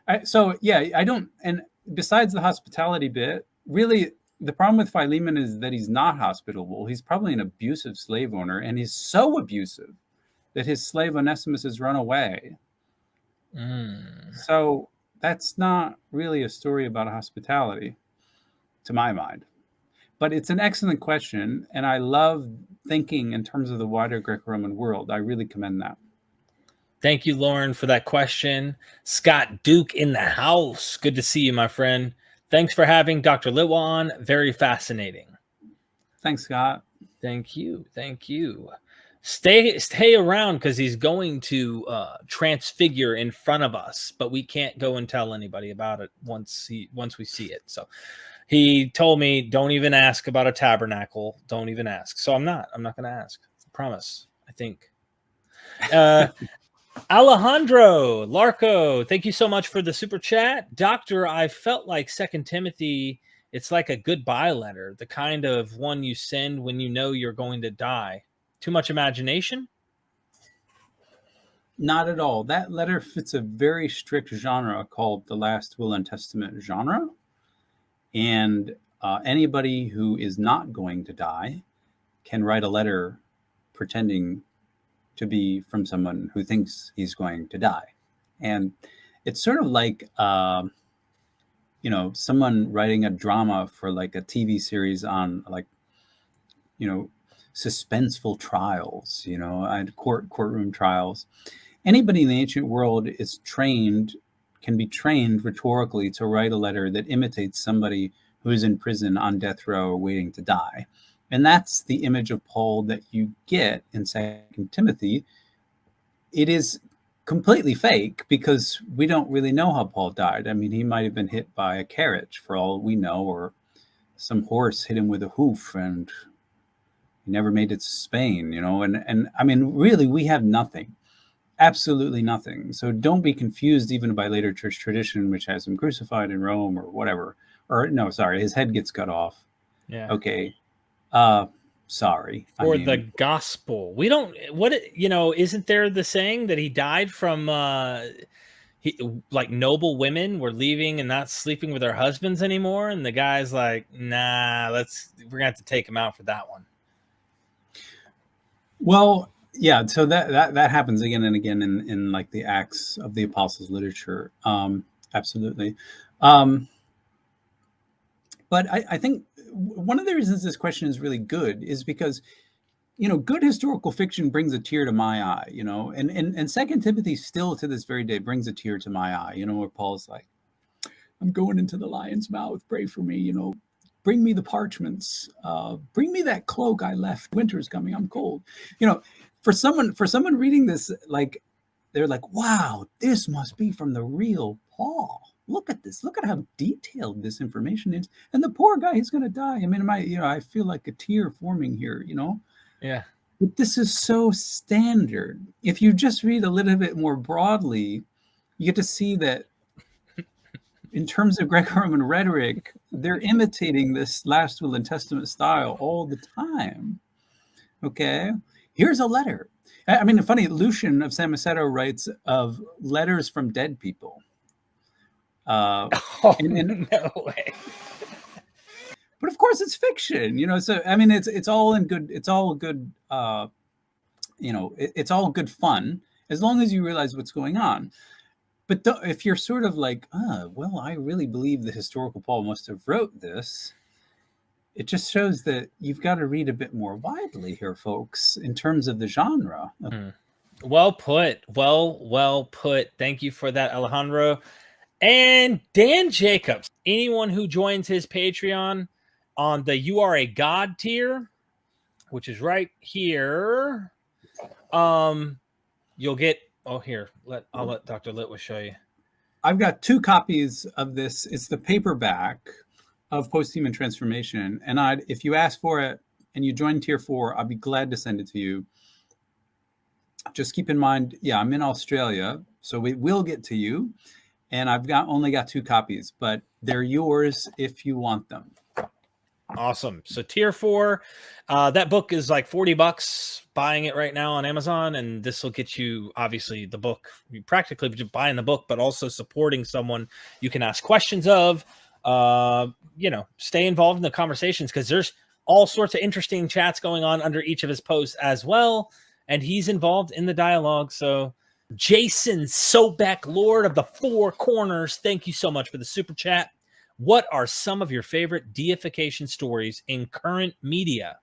don't, and besides the hospitality bit, really, the problem with Philemon is that he's not hospitable. He's probably an abusive slave owner, and he's so abusive that his slave Onesimus has run away. So that's not really a story about hospitality, to my mind. But it's an excellent question, and I love thinking in terms of the wider Greco-Roman world. I really commend that. Thank you, Lauren, for that question. Scott Duke in the house. Good to see you, my friend. Thanks for having Dr. Litwood on. Very fascinating. Thanks, Scott. Thank you. Thank you. Stay around, because he's going to transfigure in front of us, but we can't go and tell anybody about it once we see it. So he told me, don't even ask about a tabernacle. Don't even ask. So I'm not going to ask. I promise. I think. Alejandro Larco, thank you so much for the super chat. Doctor, I felt like 2 Timothy, it's like a goodbye letter, the kind of one you send when you know you're going to die. Too much imagination? Not at all. That letter fits a very strict genre called the Last Will and Testament genre. And anybody who is not going to die can write a letter pretending to be from someone who thinks he's going to die. And it's sort of like, someone writing a drama for like a TV series on, like, suspenseful trials, and courtroom trials. Anybody in the ancient world can be trained rhetorically to write a letter that imitates somebody who is in prison on death row waiting to die. And that's the image of Paul that you get in 2 Timothy. It is completely fake, because we don't really know how Paul died. I mean, he might have been hit by a carriage for all we know, or some horse hit him with a hoof and he never made it to Spain, and I mean, really, we have nothing, absolutely nothing. So don't be confused even by later church tradition, which has him crucified in Rome or whatever. Or no, sorry, his head gets cut off. Yeah. Okay. Sorry. Or the gospel. We don't, isn't there the saying that he died from, like, noble women were leaving and not sleeping with their husbands anymore? And the guy's like, nah, we're going to have to take him out for that one. Well, Yeah, so that happens again and again in like the Acts of the Apostles literature. Absolutely. Um, but I think one of the reasons this question is really good is because, good historical fiction brings a tear to my eye, and Second Timothy still to this very day brings a tear to my eye, where Paul's like, I'm going into the lion's mouth, pray for me, bring me the parchments, bring me that cloak I left, winter's coming, I'm cold. For someone reading this, like, they're like, wow, this must be from the real Paul. Look at this. Look at how detailed this information is. And the poor guy, he's going to die. I mean, I feel like a tear forming here, Yeah. But this is so standard. If you just read a little bit more broadly, you get to see that in terms of Greco-Roman rhetoric, they're imitating this last will and testament style all the time. Okay, here's a letter. I mean, funny, Lucian of Samosata writes of letters from dead people. No way. But of course, it's fiction, So I mean, it's all in good. It's all good. It's all good fun as long as you realize what's going on. But if you're sort of like, well, I really believe the historical Paul must have wrote this, it just shows that you've got to read a bit more widely here, folks, in terms of the genre. Well put. Well put. Thank you for that, Alejandro. And Dan Jacobs, anyone who joins his Patreon on the You Are a God tier, which is right here, you'll get, I'll let Dr. Litwis show you. I've got 2 copies of this. It's the paperback of Post-Human Transformation. And if you ask for it and you join tier 4, I'll be glad to send it to you. Just keep in mind, I'm in Australia, so it will get to you. And I've only got 2 copies, but they're yours if you want them. Awesome. So tier 4, that book is like $40 buying it right now on Amazon. And this will get you, obviously, the book, practically buying the book, but also supporting someone you can ask questions of, stay involved in the conversations, because there's all sorts of interesting chats going on under each of his posts as well. And he's involved in the dialogue. So Jason Sobek, Lord of the Four Corners, thank you so much for the super chat. What are some of your favorite deification stories in current media?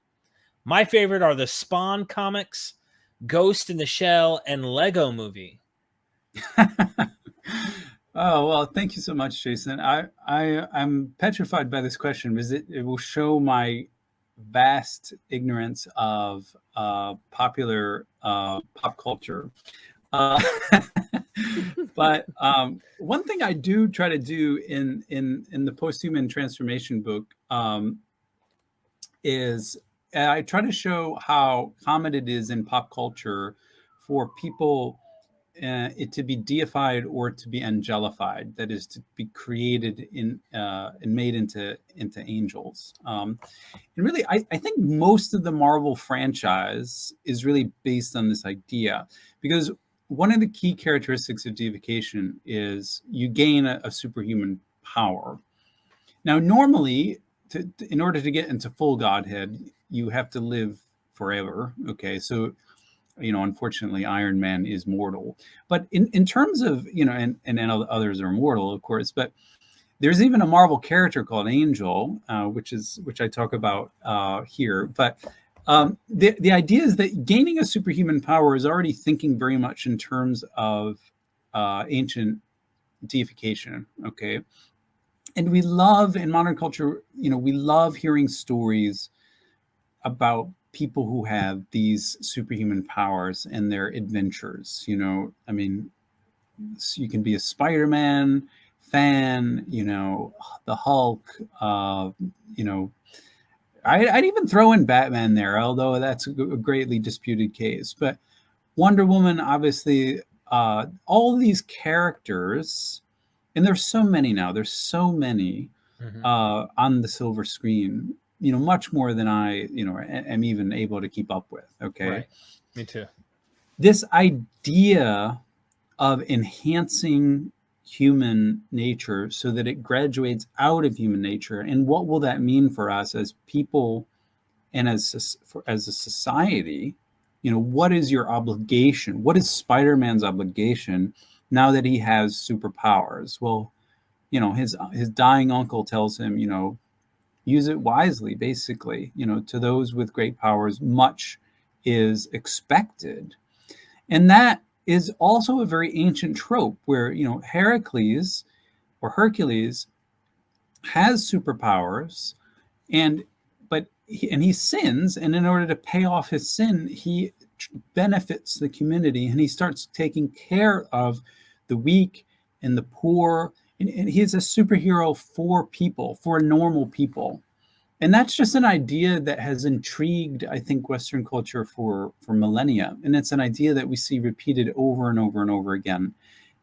My favorite are the Spawn comics, Ghost in the Shell, and Lego Movie. Oh, well, thank you so much, Jason. I'm petrified by this question because it will show my vast ignorance of popular pop culture. But one thing I do try to do in the Post-Human Transformation book is I try to show how common it is in pop culture for people it to be deified or to be angelified, that is, to be created and made into angels. And really, I think most of the Marvel franchise is really based on this idea, because one of the key characteristics of deification is you gain a superhuman power. Now, normally, in order to get into full godhead, you have to live forever. Okay, so unfortunately, Iron Man is mortal. But in terms of and others are mortal, of course. But there's even a Marvel character called Angel, which I talk about here. But the idea is that gaining a superhuman power is already thinking very much in terms of ancient deification. Okay, and we love in modern culture, we love hearing stories about people who have these superhuman powers and their adventures. I mean, you can be a Spider-Man fan, the Hulk, I'd even throw in Batman there, although that's a greatly disputed case. But Wonder Woman, obviously, all these characters, and there's so many now. There's so many on the silver screen. Much more than I, am even able to keep up with. Okay, right. Me too. This idea of enhancing human nature so that it graduates out of human nature, and what will that mean for us as people and as a society? what is your obligation? What is Spider-Man's obligation now that he has superpowers? Well, his dying uncle tells him, use it wisely, basically. To those with great powers, much is expected. And that is also a very ancient trope where, Hercules has superpowers, and he sins, and in order to pay off his sin, he benefits the community, and he starts taking care of the weak and the poor, and he's a superhero for people, for normal people. And that's just an idea that has intrigued, I think, Western culture for millennia. And it's an idea that we see repeated over and over and over again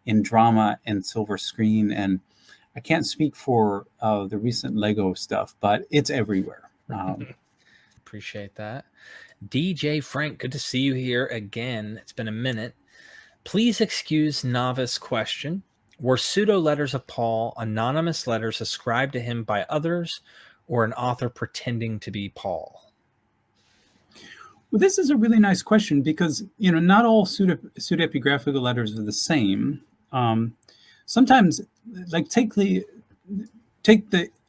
in drama and silver screen. And I can't speak for the recent Lego stuff, but it's everywhere. Appreciate that. DJ Frank, good to see you here again. It's been a minute. Please excuse novice question. Were pseudo letters of Paul anonymous letters ascribed to him by others, or an author pretending to be Paul? Well, this is a really nice question because, not all pseudepigraphical letters are the same. Sometimes, like take the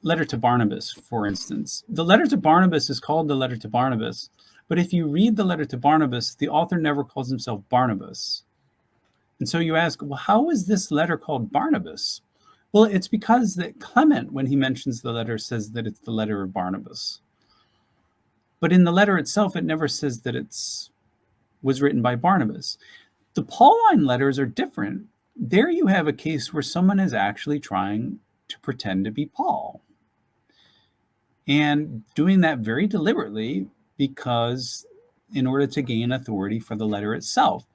letter to Barnabas, for instance. The letter to Barnabas is called the letter to Barnabas, but if you read the letter to Barnabas, the author never calls himself Barnabas. And so you ask, well, how is this letter called Barnabas? Well, it's because that Clement, when he mentions the letter, says that it's the letter of Barnabas. But in the letter itself, it never says that was written by Barnabas. The Pauline letters are different. There you have a case where someone is actually trying to pretend to be Paul, and doing that very deliberately because in order to gain authority for the letter itself.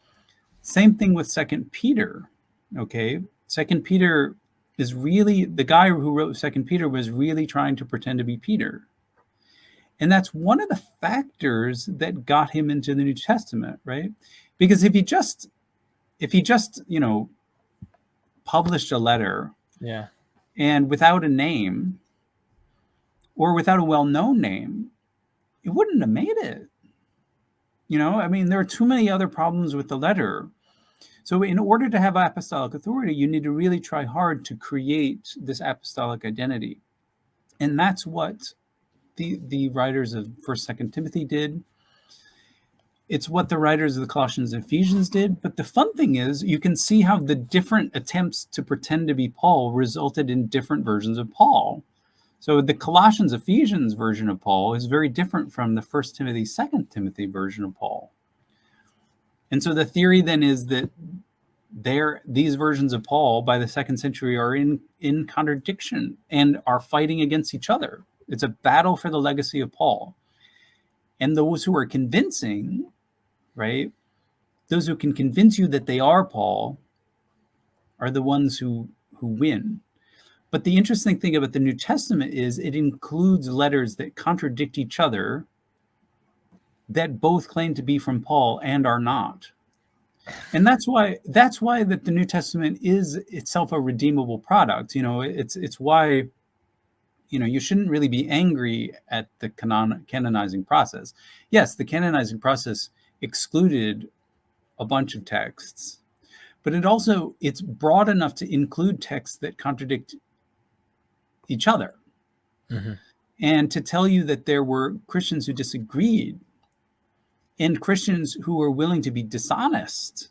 Same thing with 2 Peter. Okay, 2 Peter is really, the guy who wrote 2 Peter was really trying to pretend to be Peter. And that's one of the factors that got him into the New Testament, right? Because if he just published a letter, yeah, and without a name or without a well-known name, it wouldn't have made it. There are too many other problems with the letter. So in order to have apostolic authority, you need to really try hard to create this apostolic identity. And that's what the writers of 1st, 2nd Timothy did. It's what the writers of the Colossians and Ephesians did. But the fun thing is, you can see how the different attempts to pretend to be Paul resulted in different versions of Paul. So the Colossians, Ephesians version of Paul is very different from the 1st Timothy, 2nd Timothy version of Paul. And so the theory then is that these versions of Paul by the 2nd century are in contradiction and are fighting against each other. It's a battle for the legacy of Paul. And those who are convincing, right, those who can convince you that they are Paul are the ones who win. But the interesting thing about the New Testament is it includes letters that contradict each other, that both claim to be from Paul and are not. And that's why that the New Testament is itself a redeemable product. It's why you shouldn't really be angry at the canonizing process. Yes, the canonizing process excluded a bunch of texts, but it's broad enough to include texts that contradict each other. Mm-hmm. And to tell you that there were Christians who disagreed and Christians who were willing to be dishonest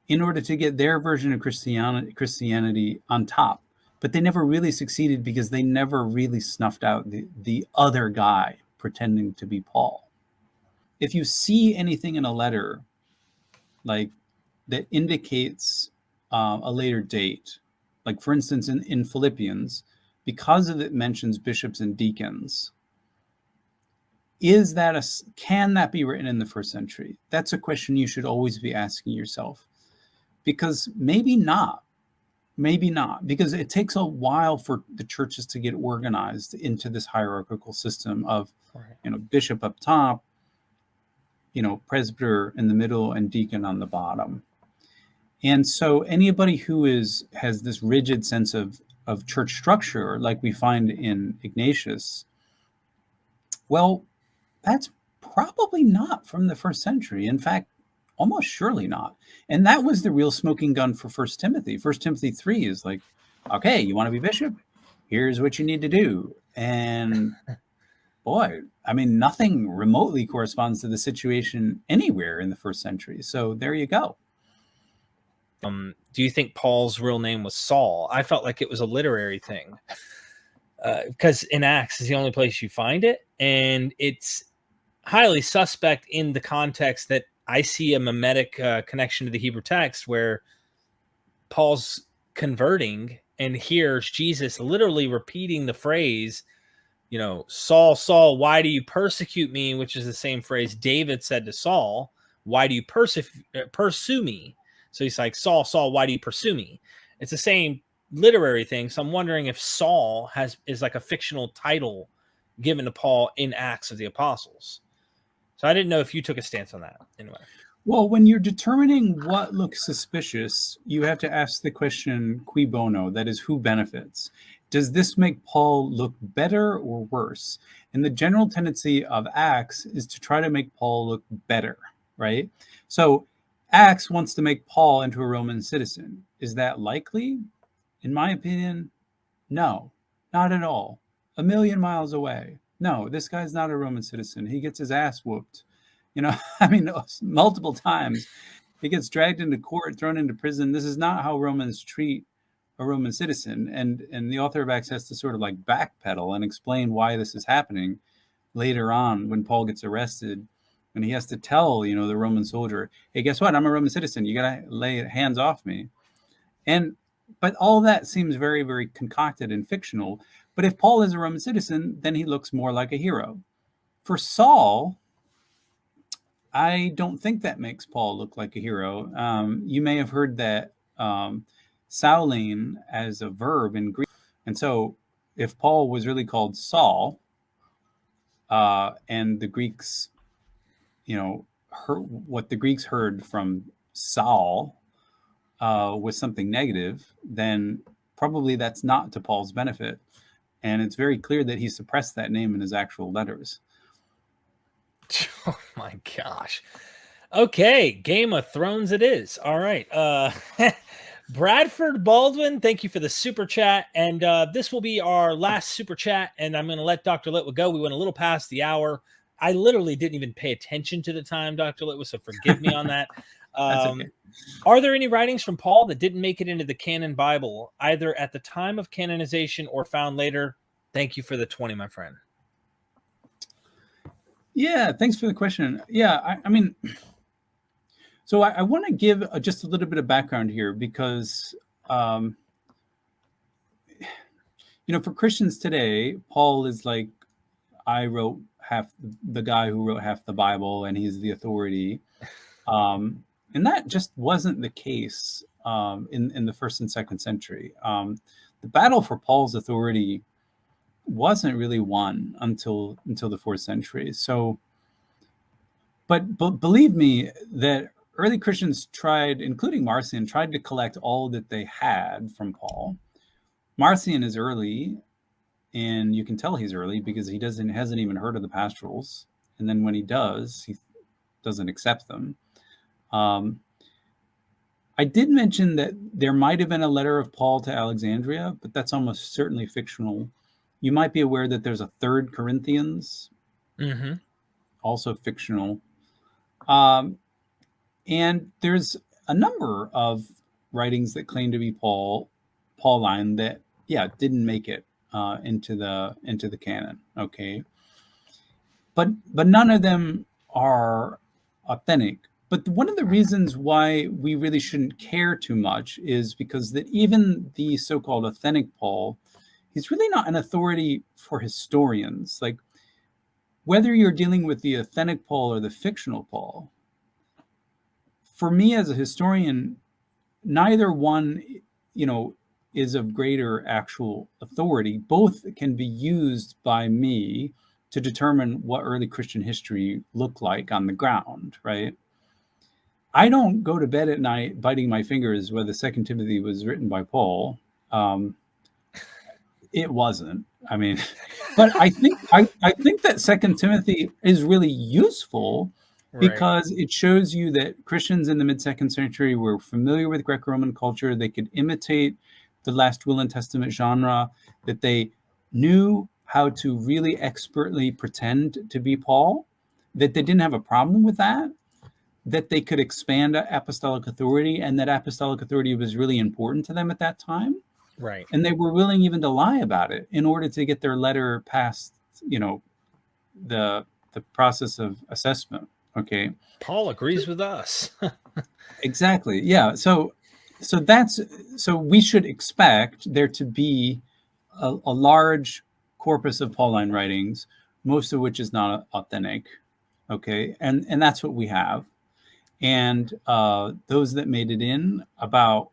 in order to get their version of Christianity on top. But they never really succeeded because they never really snuffed out the other guy pretending to be Paul. If you see anything in a letter like that indicates a later date, like for instance in Philippians, because it mentions bishops and deacons, can that be written in the 1st century? That's a question you should always be asking yourself, because maybe not, because it takes a while for the churches to get organized into this hierarchical system of, bishop up top, presbyter in the middle, and deacon on the bottom. And so anybody who has this rigid sense of church structure, like we find in Ignatius, well, that's Probably not from the first century. In fact, almost surely not. And that was the real smoking gun for First Timothy. First Timothy 3 is like, okay, you want to be bishop? Here's what you need to do. And boy, I mean, nothing remotely corresponds to the situation anywhere in the first century. So there you go. Do you think Paul's real name was Saul? I felt like it was a literary thing, because in Acts is the only place you find it, and it's highly suspect in the context that I see a mimetic connection to the Hebrew text where Paul's converting and hears Jesus literally repeating the phrase, Saul, Saul, why do you persecute me? Which is the same phrase David said to Saul, why do you pursue me? So he's like, Saul, Saul, why do you pursue me? It's the same literary thing. So I'm wondering if Saul is like a fictional title given to Paul in Acts of the Apostles. So I didn't know if you took a stance on that anyway. Well, when you're determining what looks suspicious, you have to ask the question, cui bono, that is, who benefits? Does this make Paul look better or worse? And the general tendency of Acts is to try to make Paul look better, right? So Acts wants to make Paul into a Roman citizen. Is that likely? In my opinion, no, not at all. A million miles away. No, this guy's not a Roman citizen. He gets his ass whooped. I mean, multiple times. He gets dragged into court, thrown into prison. This is not how Romans treat a Roman citizen. And the author of Acts has to sort of like backpedal and explain why this is happening later on when Paul gets arrested. And he has to tell, the Roman soldier, hey, guess what? I'm a Roman citizen. You got to lay hands off me. But all that seems very, very concocted and fictional. But if Paul is a Roman citizen, then he looks more like a hero. For Saul, I don't think that makes Paul look like a hero. You may have heard that Saulin as a verb in Greek. And so if Paul was really called Saul, and the Greeks, what the Greeks heard from Saul was something negative, then probably that's not to Paul's benefit. And it's very clear that he suppressed that name in his actual letters. Oh my gosh. Okay, Game of Thrones it is. All right. Bradford Baldwin, thank you for the super chat. And this will be our last super chat, and I'm going to let Dr. Litwa go. We went a little past the hour. I literally didn't even pay attention to the time, Dr. Litwa, so forgive me on that. That's okay. Are there any writings from Paul that didn't make it into the canon Bible, either at the time of canonization or found later? Thank you for the 20, my friend. Yeah, thanks for the question. Yeah, I mean, so I want to give just a little bit of background here because, for Christians today, Paul is like, I wrote the guy who wrote half the Bible, and he's the authority. And that just wasn't the case in the first and second century. The battle for Paul's authority wasn't really won until the fourth century. So, but believe me that early Christians tried, including Marcion, tried to collect all that they had from Paul. Marcion is early, and you can tell he's early because he hasn't even heard of the pastorals, and then when he does, he doesn't accept them. I did mention that there might have been a letter of Paul to Alexandria, but that's almost certainly fictional. You might be aware that there's a third Corinthians, also fictional. And there's a number of writings that claim to be Pauline that, didn't make it into the canon. Okay, but none of them are authentic. But one of the reasons why we really shouldn't care too much is because that even the so-called authentic Paul, he's really not an authority for historians. Like, whether you're dealing with the authentic Paul or the fictional Paul, for me as a historian, neither one, is of greater actual authority. Both can be used by me to determine what early Christian history looked like on the ground, right? I don't go to bed at night biting my fingers whether 2 Timothy was written by Paul. It wasn't. I mean, But I think that Second Timothy is really useful Right. because it shows you that Christians in the mid-second century were familiar with Greco-Roman culture. They could imitate the last will and testament genre, that they knew how to really expertly pretend to be Paul, that they didn't have a problem with that they could expand apostolic authority, and that apostolic authority was really important to them at that time. Right. And they were willing even to lie about it in order to get their letter past, the process of assessment. Okay. Paul agrees with us. Exactly. Yeah. So we should expect there to be a large corpus of Pauline writings, most of which is not authentic. Okay. And that's what we have. And those that made it in, about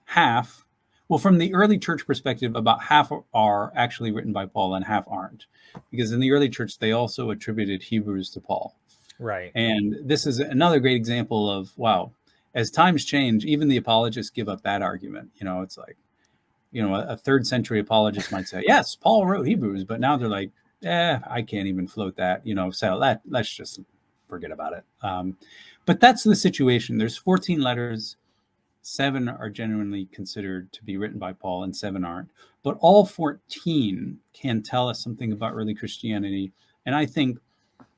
half, well, from the early church perspective, about half are actually written by Paul and half aren't. Because in the early church, they also attributed Hebrews to Paul. Right. And this is another great example of, wow, as times change, even the apologists give up that argument. It's like, a third century apologist might say, yes, Paul wrote Hebrews, but now they're like, I can't even float that, so let's just forget about it. But that's the situation. There's 14 letters. 7 are genuinely considered to be written by Paul and 7 aren't. But all 14 can tell us something about early Christianity. And I think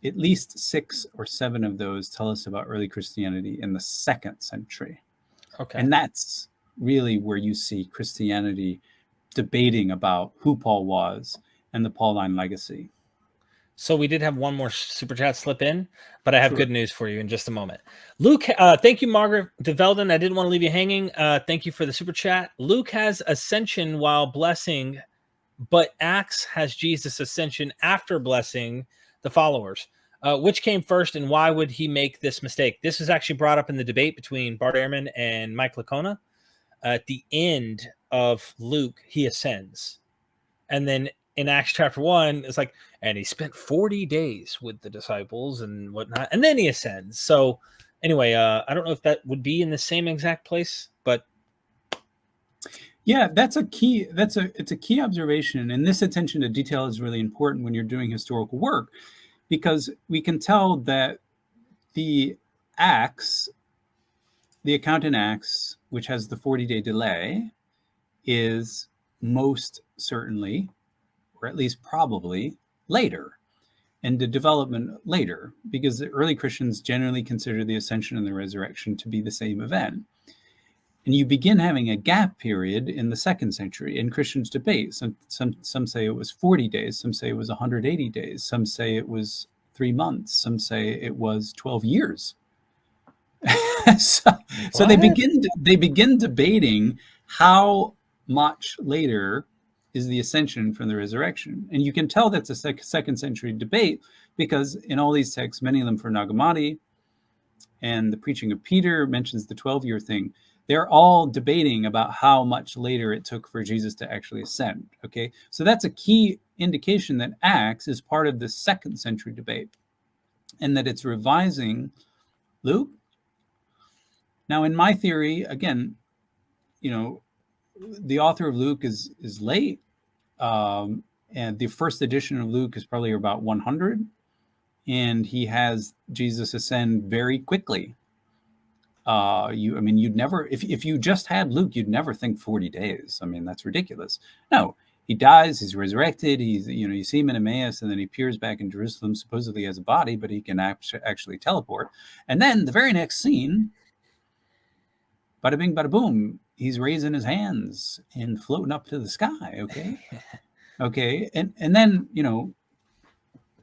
at least 6 or 7 of those tell us about early Christianity in the 2nd century. Okay. And that's really where you see Christianity debating about who Paul was and the Pauline legacy. So we did have one more super chat slip in, but I have Sure. good news for you in just a moment. Luke, thank you, Margaret de Velden. I didn't want to leave you hanging. Thank you for the super chat. Luke has ascension while blessing, but Acts has Jesus' ascension after blessing the followers. Which came first, and why would he make this mistake? This was actually brought up in the debate between Bart Ehrman and Mike Licona. At the end of Luke, he ascends. And then in Acts chapter 1, it's like, and he spent 40 days with the disciples and whatnot, and then he ascends. So anyway, I don't know if that would be in the same exact place, but yeah, it's a key observation. And this attention to detail is really important when you're doing historical work, because we can tell that the account in Acts, which has the 40-day delay, is most certainly, or at least probably, later, and the development later, because the early Christians generally consider the ascension and the resurrection to be the same event. And you begin having a gap period in the 2nd century, and Christians debate. Some say it was 40 days, some say it was 180 days, some say it was 3 months, some say it was 12 years. So they begin debating how much later is the ascension from the resurrection. And you can tell that's a 2nd century debate, because in all these texts, many of them for Nag Hammadi, and the preaching of Peter mentions the 12-year thing. They're all debating about how much later it took for Jesus to actually ascend. Okay, so that's a key indication that Acts is part of the 2nd century debate, and that it's revising Luke. Now, in my theory, again, the author of Luke is late, and the first edition of Luke is probably about 100, and he has Jesus ascend very quickly. You'd never, if you just had Luke, you'd never think 40 days. I mean, that's ridiculous. No, he dies, he's resurrected, you see him in Emmaus, and then he appears back in Jerusalem, supposedly as a body, but he can actually teleport. And then the very next scene, bada bing, bada boom, he's raising his hands and floating up to the sky. Okay. And then,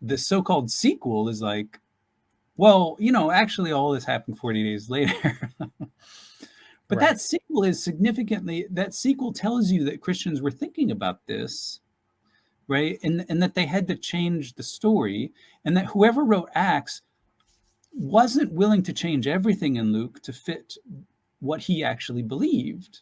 the so-called sequel is like, well, actually all this happened 40 days later. But right. That sequel tells you that Christians were thinking about this, right? And that they had to change the story, and that whoever wrote Acts wasn't willing to change everything in Luke to fit what he actually believed.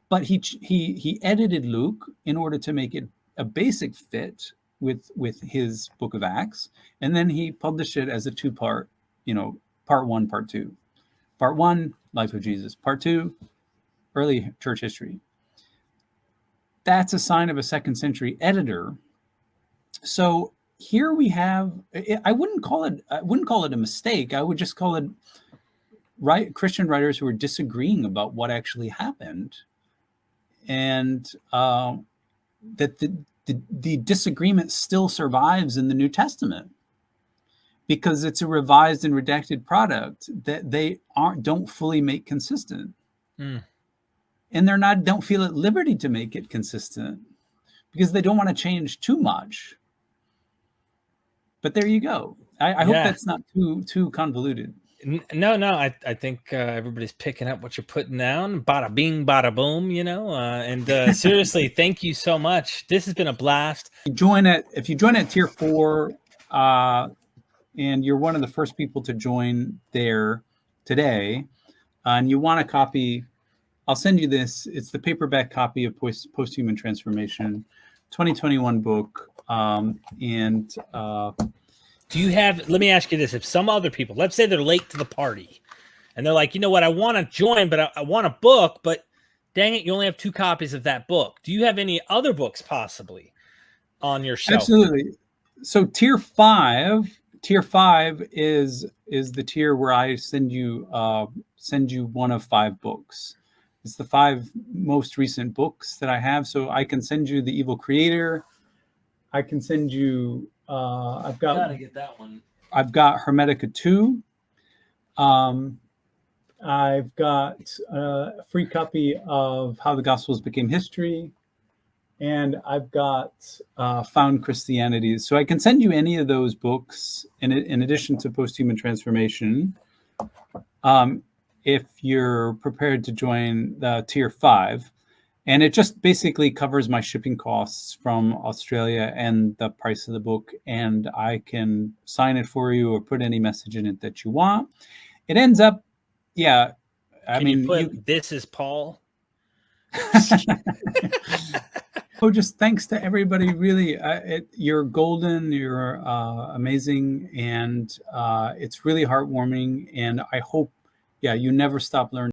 But he edited Luke in order to make it a basic fit with his book of Acts, and then he published it as a 2-part, part 1, part 2. Part 1, life of Jesus. Part 2, early church history. That's a sign of a 2nd century editor So here we have, I wouldn't call it a mistake. I would just call it Christian writers who are disagreeing about what actually happened, and that the disagreement still survives in the New Testament because it's a revised and redacted product that they don't fully make consistent. Mm. And don't feel at liberty to make it consistent because they don't want to change too much. But there you go. I hope that's not too convoluted. No, I think everybody's picking up what you're putting down. Bada bing, bada boom, and seriously, thank you so much. This has been a blast. If you join at tier 4, and you're one of the first people to join there today, and you want a copy, I'll send you this. It's the paperback copy of Post-Human Transformation, 2021 book. Do you have, let me ask you this, if some other people, let's say they're late to the party, and they're like, you know what, I want to join, but I want a book, but dang it, you only have 2 copies of that book. Do you have any other books possibly on your shelf? Absolutely. So tier 5 is the tier where I send you one of 5 books. It's the 5 most recent books that I have. So I can send you The Evil Creator. I can send you gotta get that one. I've got Hermetica 2. I've got a free copy of How the Gospels Became History, and I've got Found Christianities. So I can send you any of those books in addition to Post-Human Transformation, if you're prepared to join the tier 5. And it just basically covers my shipping costs from Australia and the price of the book. And I can sign it for you or put any message in it that you want. It ends up, yeah. This is Paul. So just thanks to everybody. Really, you're golden. You're amazing. And it's really heartwarming. And I hope, you never stop learning.